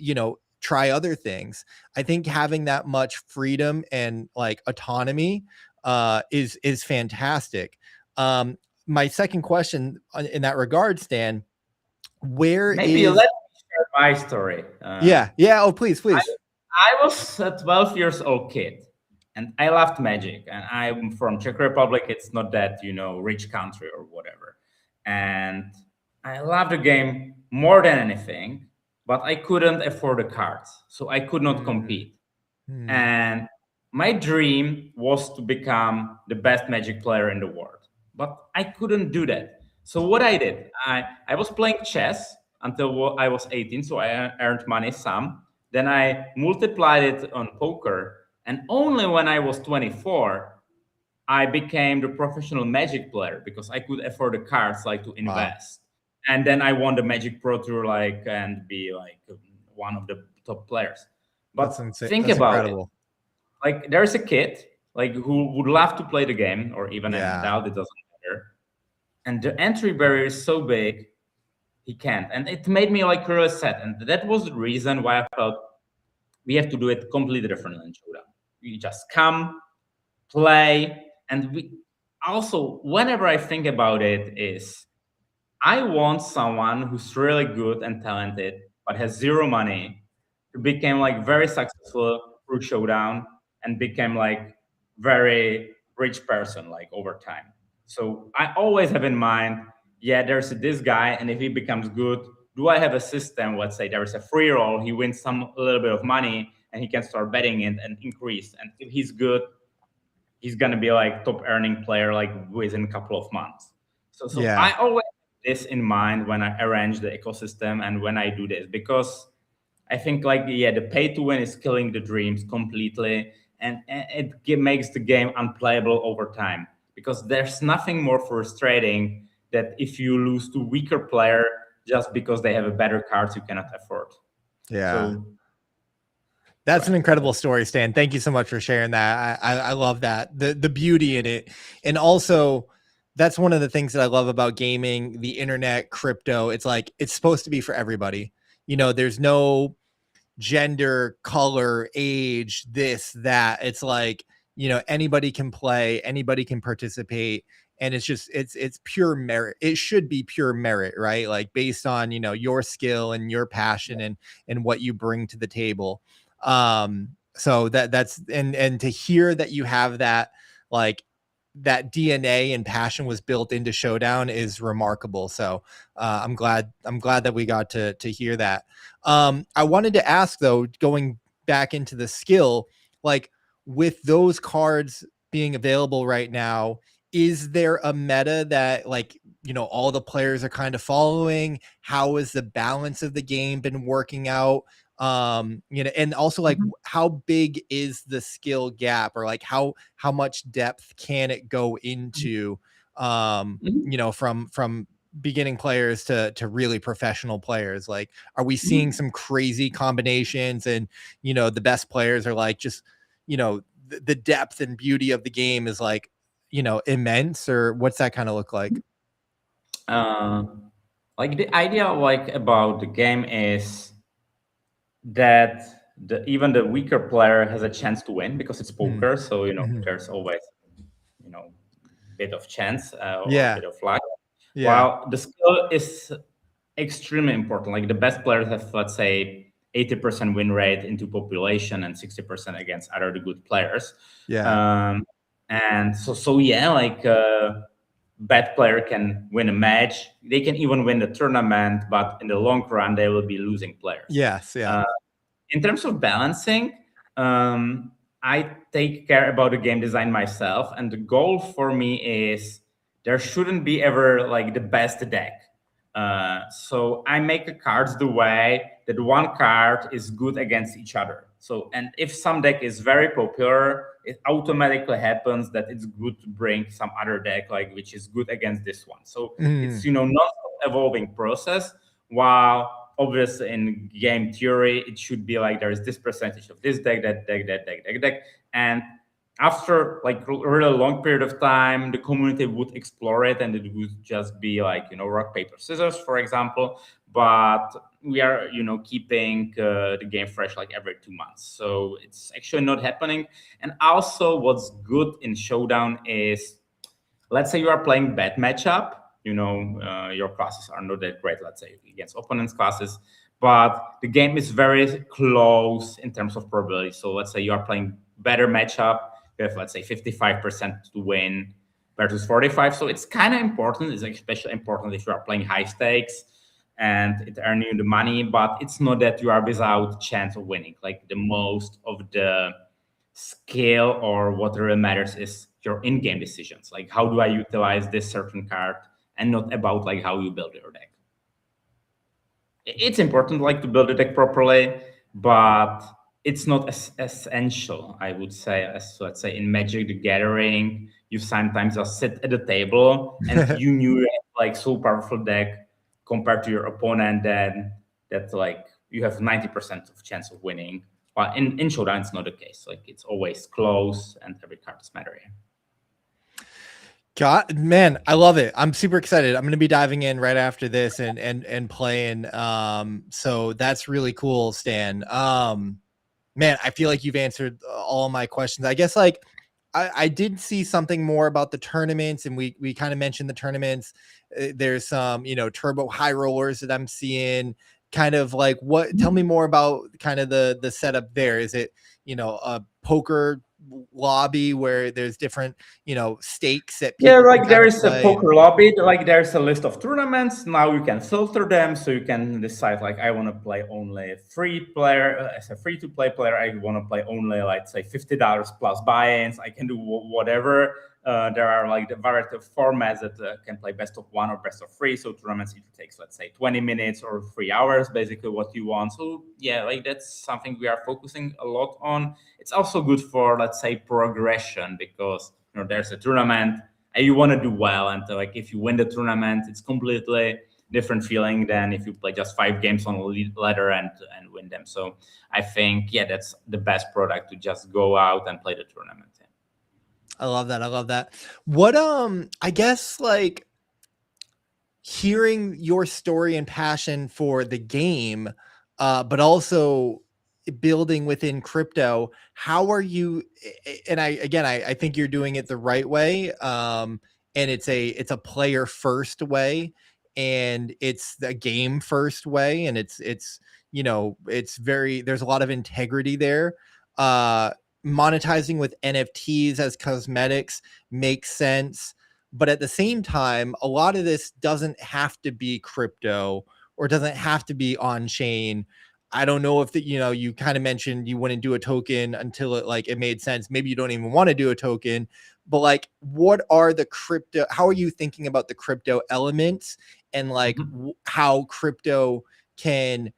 try other things. I think having that much freedom and like autonomy is fantastic. My second question in that regard, Stan, Maybe let me share my story. Yeah. Oh, please. I was a 12 years old kid, and I loved Magic. And I'm from Czech Republic. It's not that, rich country or whatever. And I loved the game more than anything, but I couldn't afford the cards. So I could not compete. And my dream was to become the best Magic player in the world, but I couldn't do that. So what I did, I was playing chess until I was 18, so I earned money some. Then I multiplied it on poker, and only when I was 24, I became the professional Magic player because I could afford the cards like to invest. Wow. And then I won the Magic Pro Tour and be like one of the top players. But think about incredible. It. Like there's a kid like who would love to play the game, or even an adult, it doesn't matter. And the entry barrier is so big, he can't. And it made me like really sad. And that was the reason why I felt we have to do it completely differently in Showdown. You just come, play, and we also, whenever I think about it, is I want someone who's really good and talented, but has zero money, to become like very successful through Showdown and become like very rich person like over time. So I always have in mind, there's this guy, and if he becomes good, do I have a system? Let's say there is a free roll, he wins a little bit of money, and he can start betting it and increase. And if he's good, he's gonna be like top earning player like within a couple of months. So I always have this in mind when I arrange the ecosystem and when I do this, because I think like the pay to win is killing the dreams completely, and it makes the game unplayable over time, because there's nothing more frustrating that if you lose to weaker player just because they have a better cards you cannot afford. That's an incredible story, Stan. Thank you so much for sharing that. I love that, the beauty in it. And also that's one of the things that I love about gaming, the internet, crypto. It's like, it's supposed to be for everybody. There's no gender, color, age, this, that. It's like, anybody can play, anybody can participate. And it's just, it's pure merit. It should be pure merit, right? Like based on, your skill and your passion and what you bring to the table. So that's and to hear that you have that, like that DNA and passion was built into Showdown is remarkable. So I'm glad that we got to hear that. I wanted to ask though, going back into the skill, like with those cards being available right now, is there a meta that like, all the players are kind of following? How has the balance of the game been working out? And also like how big is the skill gap, or like how much depth can it go into, from beginning players to really professional players? Like, are we seeing some crazy combinations, and the best players are like just the depth and beauty of the game is like immense, or what's that kind of look like? Like the idea like about the game is that even the weaker player has a chance to win, because it's poker. So there's always bit of chance or Yeah. a bit of luck. Yeah. While the skill is extremely important. Like the best players have, let's say, 80% win rate into population and 60% against other good players. Yeah. And so yeah, like bad player can win a match. They can even win the tournament, but in the long run, they will be losing players. Yes. Yeah. In terms of balancing, I take care about the game design myself, and the goal for me is there shouldn't be ever like the best deck. So I make the cards the way that one card is good against each other. So, and if some deck is very popular, it automatically happens that it's good to bring some other deck like which is good against this one. So it's non-stop evolving process. While obviously in game theory it should be like there is this percentage of this deck, that deck, and after like a really long period of time, the community would explore it, and it would just be like rock paper scissors, for example. But we are keeping the game fresh like every 2 months, so it's actually not happening. And also, what's good in Showdown is, let's say you are playing bad matchup. Your classes are not that great, let's say against opponents' classes, but the game is very close in terms of probability. So let's say you are playing better matchup, you have, let's say, 55% to win versus 45. So it's kind of important. It's especially important if you are playing high stakes and it earns you the money, but it's not that you are without chance of winning. Like the most of the skill or what really matters is your in-game decisions. Like how do I utilize this certain card, and not about like how you build your deck. It's important like to build a deck properly, but it's not as essential, I would say, as let's say in Magic the Gathering. You sometimes just sit at the table and you knew you had like so powerful deck compared to your opponent that like you have 90% of chance of winning. But in Showdown, it's not the case. Like it's always close and every card is mattering. God, man, I love it. I'm super excited. I'm going to be diving in right after this and playing. So that's really cool, Stan. Man, I feel like you've answered all my questions. I guess like I did see something more about the tournaments, and we kind of mentioned the tournaments. There's some, turbo high rollers that I'm seeing. Kind of like tell me more about kind of the setup there. Is it, a poker lobby where there's different, stakes that people like there is play? a poker lobby, like there's a list of tournaments. Now you can filter them, so you can decide like I want to play only free player. As a free to play player, I want to play only, like, say, $50 plus buy-ins. I can do whatever. There are like the variety of formats that can play best of one or best of three. So tournaments, it takes, let's say, 20 minutes or 3 hours, basically what you want. So yeah, like that's something we are focusing a lot on. It's also good for, let's say, progression, because there's a tournament and you want to do well, and like if you win the tournament, it's completely different feeling than if you play just 5 games on a ladder and win them. So I think that's the best product, to just go out and play the tournament. I love that. I love that. What, I guess like hearing your story and passion for the game, but also building within crypto, how are you? And I think you're doing it the right way. And it's a player first way, and it's the game first way. And it's there's a lot of integrity there. Monetizing with NFTs as cosmetics makes sense. But at the same time, a lot of this doesn't have to be crypto or doesn't have to be on chain. I don't know if you kind of mentioned you wouldn't do a token until it made sense. Maybe you don't even want to do a token, but like, what are the crypto? How are you thinking about the crypto elements, and like how crypto can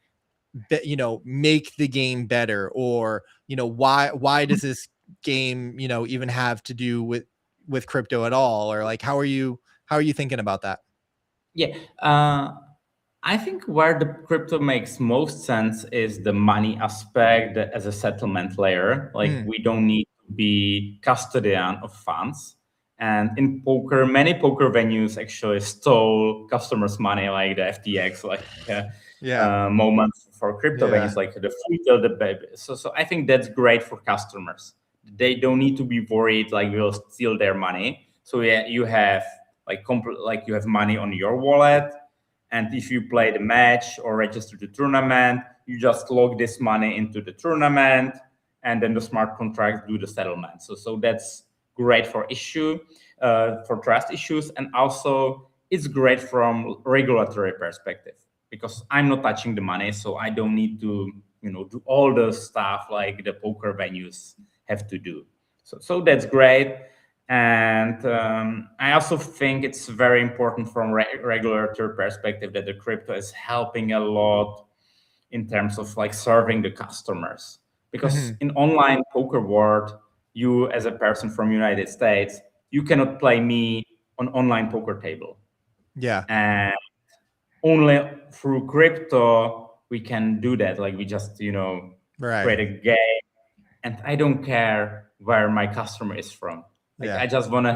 make the game better, or why does this game even have to do with crypto at all, or like how are you thinking about that? I think where the crypto makes most sense is the money aspect as a settlement layer. Like we don't need to be custodian of funds. And in poker, many poker venues actually stole customers' money, like the FTX, moment for crypto venues, like the free till the baby. So I think that's great for customers. They don't need to be worried like we'll steal their money. So yeah, you have like you have money on your wallet, and if you play the match or register the tournament, you just log this money into the tournament, and then the smart contracts do the settlement. So that's great for trust issues, and also it's great from regulatory perspective because I'm not touching the money, so I don't need to do all the stuff like the poker venues have to do. So that's great. And I also think it's very important from regulatory perspective that the crypto is helping a lot in terms of like serving the customers. Because in online poker world, you as a person from United States, you cannot play me on online poker table. Yeah. And only through crypto we can do that. Like we just Right. create a game, and I don't care where my customer is from. Like Yeah. I just want to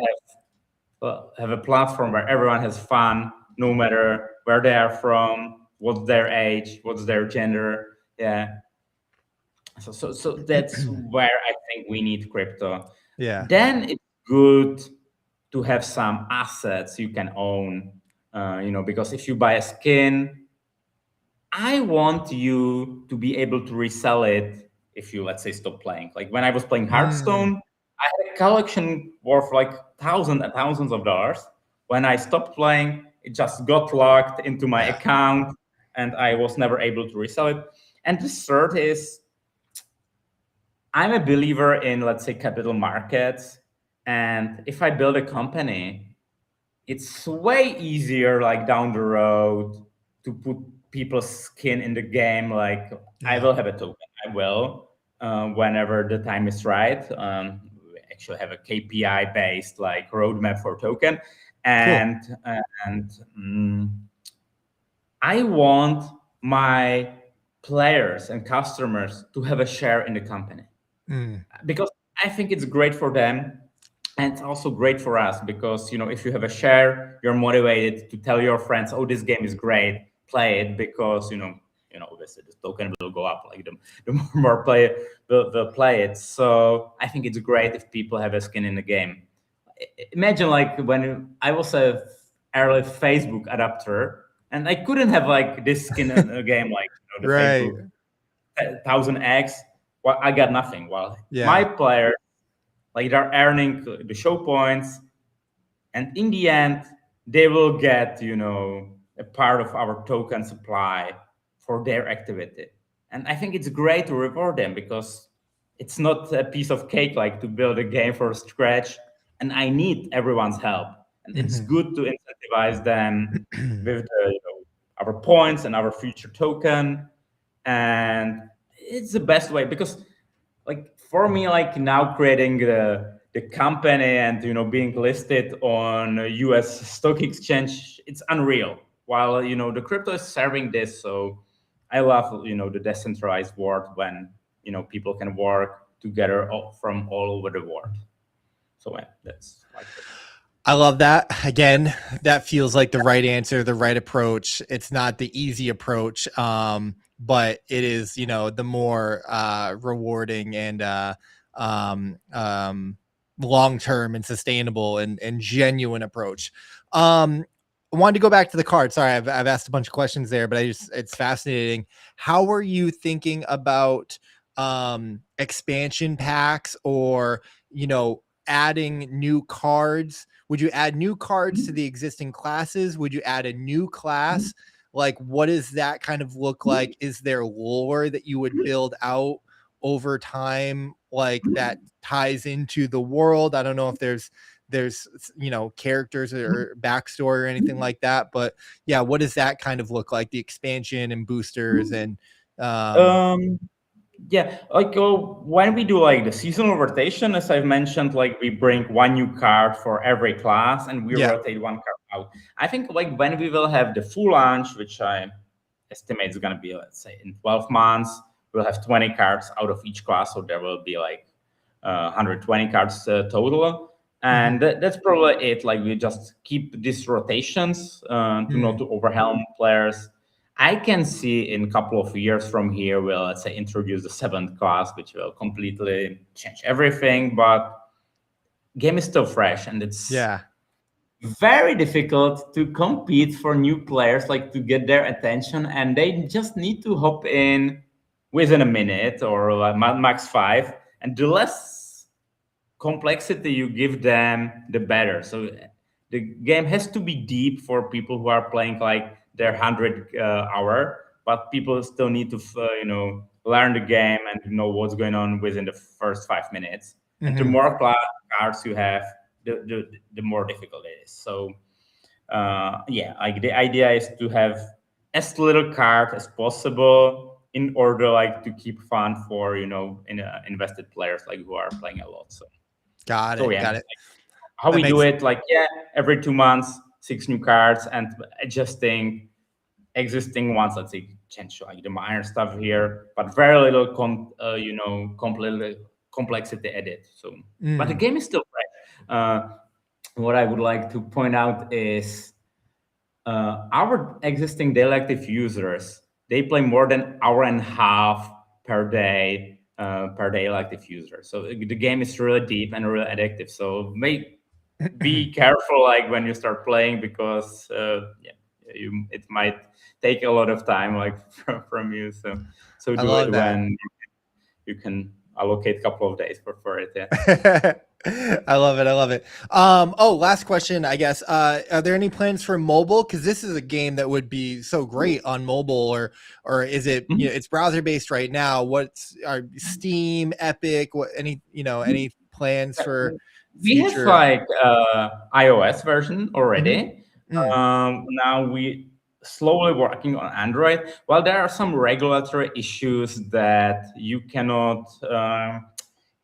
have a platform where everyone has fun, no matter where they are from, what's their age, what's their gender. Yeah. So that's where I think we need crypto. Yeah. Then it's good to have some assets you can own. Because if you buy a skin, I want you to be able to resell it if you, let's say, stop playing. Like when I was playing Hearthstone, I had a collection worth like thousands and thousands of dollars. When I stopped playing, it just got locked into my account and I was never able to resell it. And the third is I'm a believer in, let's say, capital markets. And if I build a company, it's way easier like down the road to put people's skin in the game. Like I will have a token. I will whenever the time is right. We actually have a KPI based like roadmap for token, and I want my players and customers to have a share in the company because I think it's great for them. And it's also great for us because, if you have a share, you're motivated to tell your friends, oh, this game is great, play it because, obviously this token will go up, like the more play will play it. So I think it's great if people have a skin in the game. Imagine like when I was a early Facebook adapter and I couldn't have like this skin in a game, like the Right. Facebook 1000X. Well, I got nothing. Well, Yeah. my players, like they're earning the show points, and in the end, they will get a part of our token supply for their activity. And I think it's great to reward them because it's not a piece of cake like to build a game from scratch, and I need everyone's help. And it's good to incentivize them with our points and our future token, and it's the best way because like for me, like now creating the company and being listed on a US stock exchange, it's unreal. While the crypto is serving this, so I love the decentralized world when people can work together from all over the world. So that's like it. I love that. Again, that feels like the right answer, the right approach. It's not the easy approach, but it is, the more rewarding and long-term and sustainable and genuine approach. I wanted to go back to the card. Sorry, I've asked a bunch of questions there, but it's fascinating. How are you thinking about expansion packs or, adding new cards? Would you add new cards to the existing classes? Would you add a new class? Like, what does that kind of look like? Is there lore that you would build out over time, like that ties into the world? I don't know if there's characters or backstory or anything like that, but yeah, what does that kind of look like? The expansion and boosters and Yeah, like when we do like the seasonal rotation, as I've mentioned, like we bring one new card for every class and we rotate one card out. I think like when we will have the full launch, which I estimate is going to be, let's say, in 12 months, we'll have 20 cards out of each class. So there will be like 120 cards total. And that's probably it. Like we just keep these rotations to not to overwhelm players. I can see in a couple of years from here, we'll, let's say, introduce the 7th class, which will completely change everything. But game is still fresh, and it's Yeah. very difficult to compete for new players, like to get their attention, and they just need to hop in within a minute or max 5, and the less complexity you give them, the better. So the game has to be deep for people who are playing like their 100 hour, but people still need to learn the game and know what's going on within the first 5 minutes. And the Mhm. more cards you have, the more difficult it is. So yeah, like the idea is to have as little card as possible in order like to keep fun for invested players like who are playing a lot. Got So it. yeah, Got it. how That we do makes it, like, yeah, every 2 months, 6 new cards and adjusting existing ones. Let's say change like the minor stuff here, but very little completely complexity added. So but the game is still fresh. What I would like to point out is our existing daily active users, they play more than hour and a half per daily active user. So the game is really deep and really addictive. So be careful like when you start playing, because yeah, it might take a lot of time like from you. So I do love it that. when you can allocate a couple of days for it. Yeah. I love it. I love it. Oh, last question, I guess. Are there any plans for mobile? Because this is a game that would be so great on mobile, or is it, Mhm. it's browser based right now? What's our Steam, Epic, what any plans for We have future? like iOS version Mhm. already. Mm, Now we slowly working on Android. Well, there are some regulatory issues that you cannot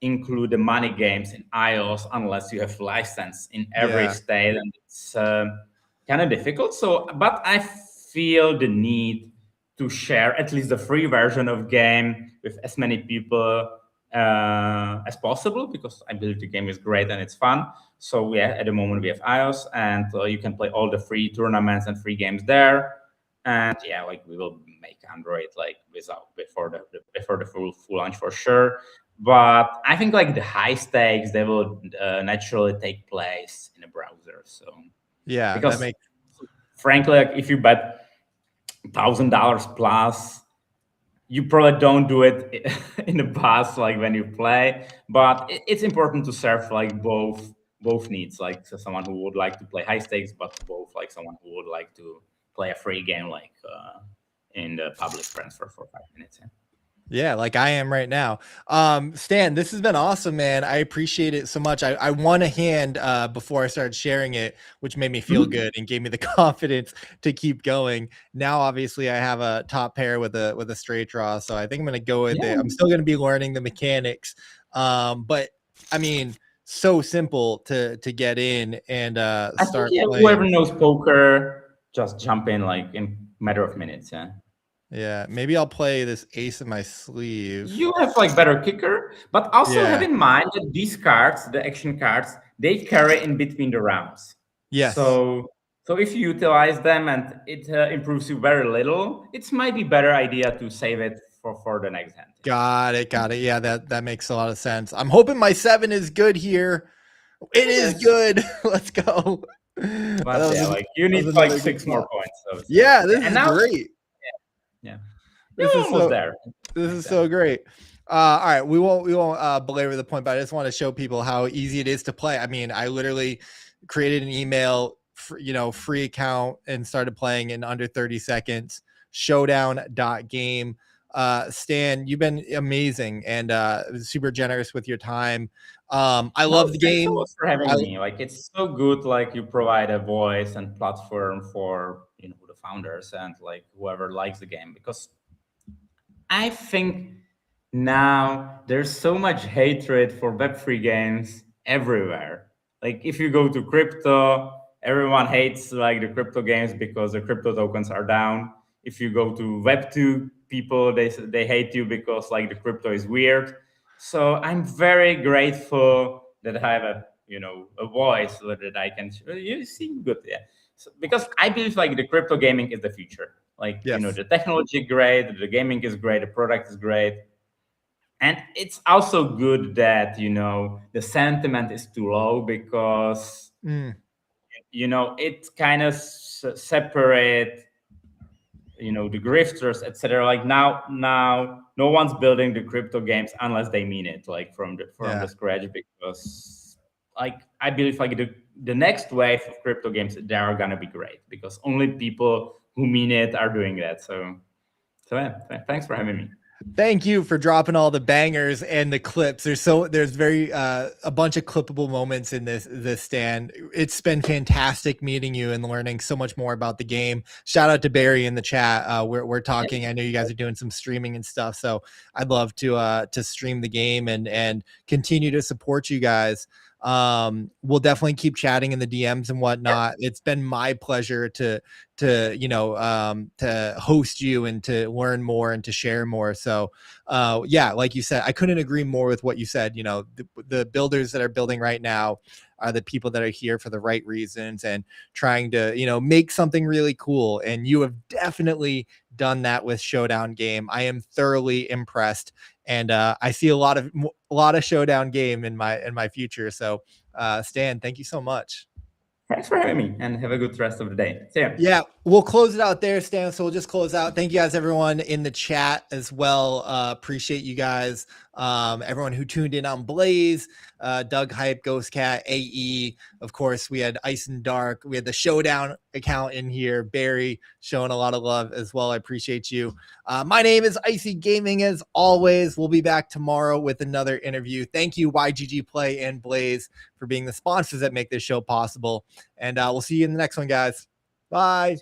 include the money games in iOS unless you have license in every yeah. state, and it's kind of difficult. So, but I feel the need to share at least the free version of game with as many people as possible, because I believe the game is great and it's fun. So yeah, at the moment we have iOS, and you can play all the free tournaments and free games there. And yeah, like we will make Android like without before the full launch for sure. But I think like the high stakes, they will naturally take place in a browser. So Yeah, that because makes frankly, like if you bet $1,000 plus, you probably don't do it in the past like when you play. But it's important to serve like both needs, like so someone who would like to play high stakes, but both like someone who would like to play a free game like in the public transfer for 5 minutes. Yeah. Yeah, like I am right now. Stan, this has been awesome, man. I appreciate it so much. I won a hand before I started sharing it, which made me feel Mhm. good and gave me the confidence to keep going. Now, obviously, I have a top pair with a straight draw, so I think I'm gonna go with Yeah, it. I'm still gonna be learning the mechanics, but I mean, so simple to get in and I think start yeah, whoever playing. knows poker, just jump in like in matter of minutes. Yeah. Yeah, maybe I'll play this ace in my sleeve. You have like better kicker, but also have Yeah. in mind that these cards, the action cards, they carry in between the rounds. Yes. So if you utilize them and it improves you very little, it might be better idea to save it for the next hand. Got it. Got it. Yeah, that makes a lot of sense. I'm hoping my 7 is good here. It It is is, good. Let's go. but yeah, like you That need was like another good 6 more spot. points. So Yeah, yeah, this and is now great. yeah, This you're is almost so there. this Next is hand. so great. All right, we won't belabor the point, but I just want to show people how easy it is to play. I mean, I literally created an email, free account, and started playing in under 30 seconds. Showdown.game. Stan, you've been amazing and super generous with your time. I No, love the thanks so game. much for having I, me. Like it's so good. Like you provide a voice and platform for the founders and like whoever likes the game, because I think now there's so much hatred for Web3 games everywhere. Like if you go to crypto, everyone hates like the crypto games because the crypto tokens are down. If you go to Web2, people they hate you because like the crypto is weird. So I'm very grateful that I have a voice so that I can you seem good, yeah. So, because I believe like the crypto gaming is the future. Like yes. the technology great, the gaming is great, the product is great. And it's also good that, the sentiment is too low because, it kind of separate, the grifters, etc. Like now no one's building the crypto games unless they mean it, like from the scratch, because like I believe like the next wave of crypto games, they are gonna be great because only people who mean it are doing that. So yeah, thanks for having me. Thank you for dropping all the bangers and the clips. There's very a bunch of clippable moments in this stand. It's been fantastic meeting you and learning so much more about the game. Shout out to Barry in the chat. We're talking. I know you guys are doing some streaming and stuff, so I'd love to stream the game and continue to support you guys. We'll definitely keep chatting in the DMs and whatnot. It's been my pleasure to host you and to learn more and to share more. So yeah, like you said, I couldn't agree more with what you said. The builders that are building right now are the people that are here for the right reasons and trying to make something really cool, and you have definitely done that with Showdown Game. I am thoroughly impressed, and I see a lot of Showdown Game in my future. So Stan, thank you so much. Thanks for having me, and have a good rest of the day. See ya. Yeah, we'll close it out there, Stan. So we'll just close out. Thank you guys, everyone in the chat as well. Appreciate you guys. Everyone who tuned in on Blaze, Doug Hype, Ghost Cat, AE. Of course, we had Ice and Dark. We had the Showdown account in here. Barry showing a lot of love as well. I appreciate you. My name is Icy Gaming as always. We'll be back tomorrow with another interview. Thank you, YGG Play and Blaze, for being the sponsors that make this show possible. And we'll see you in the next one, guys. Bye.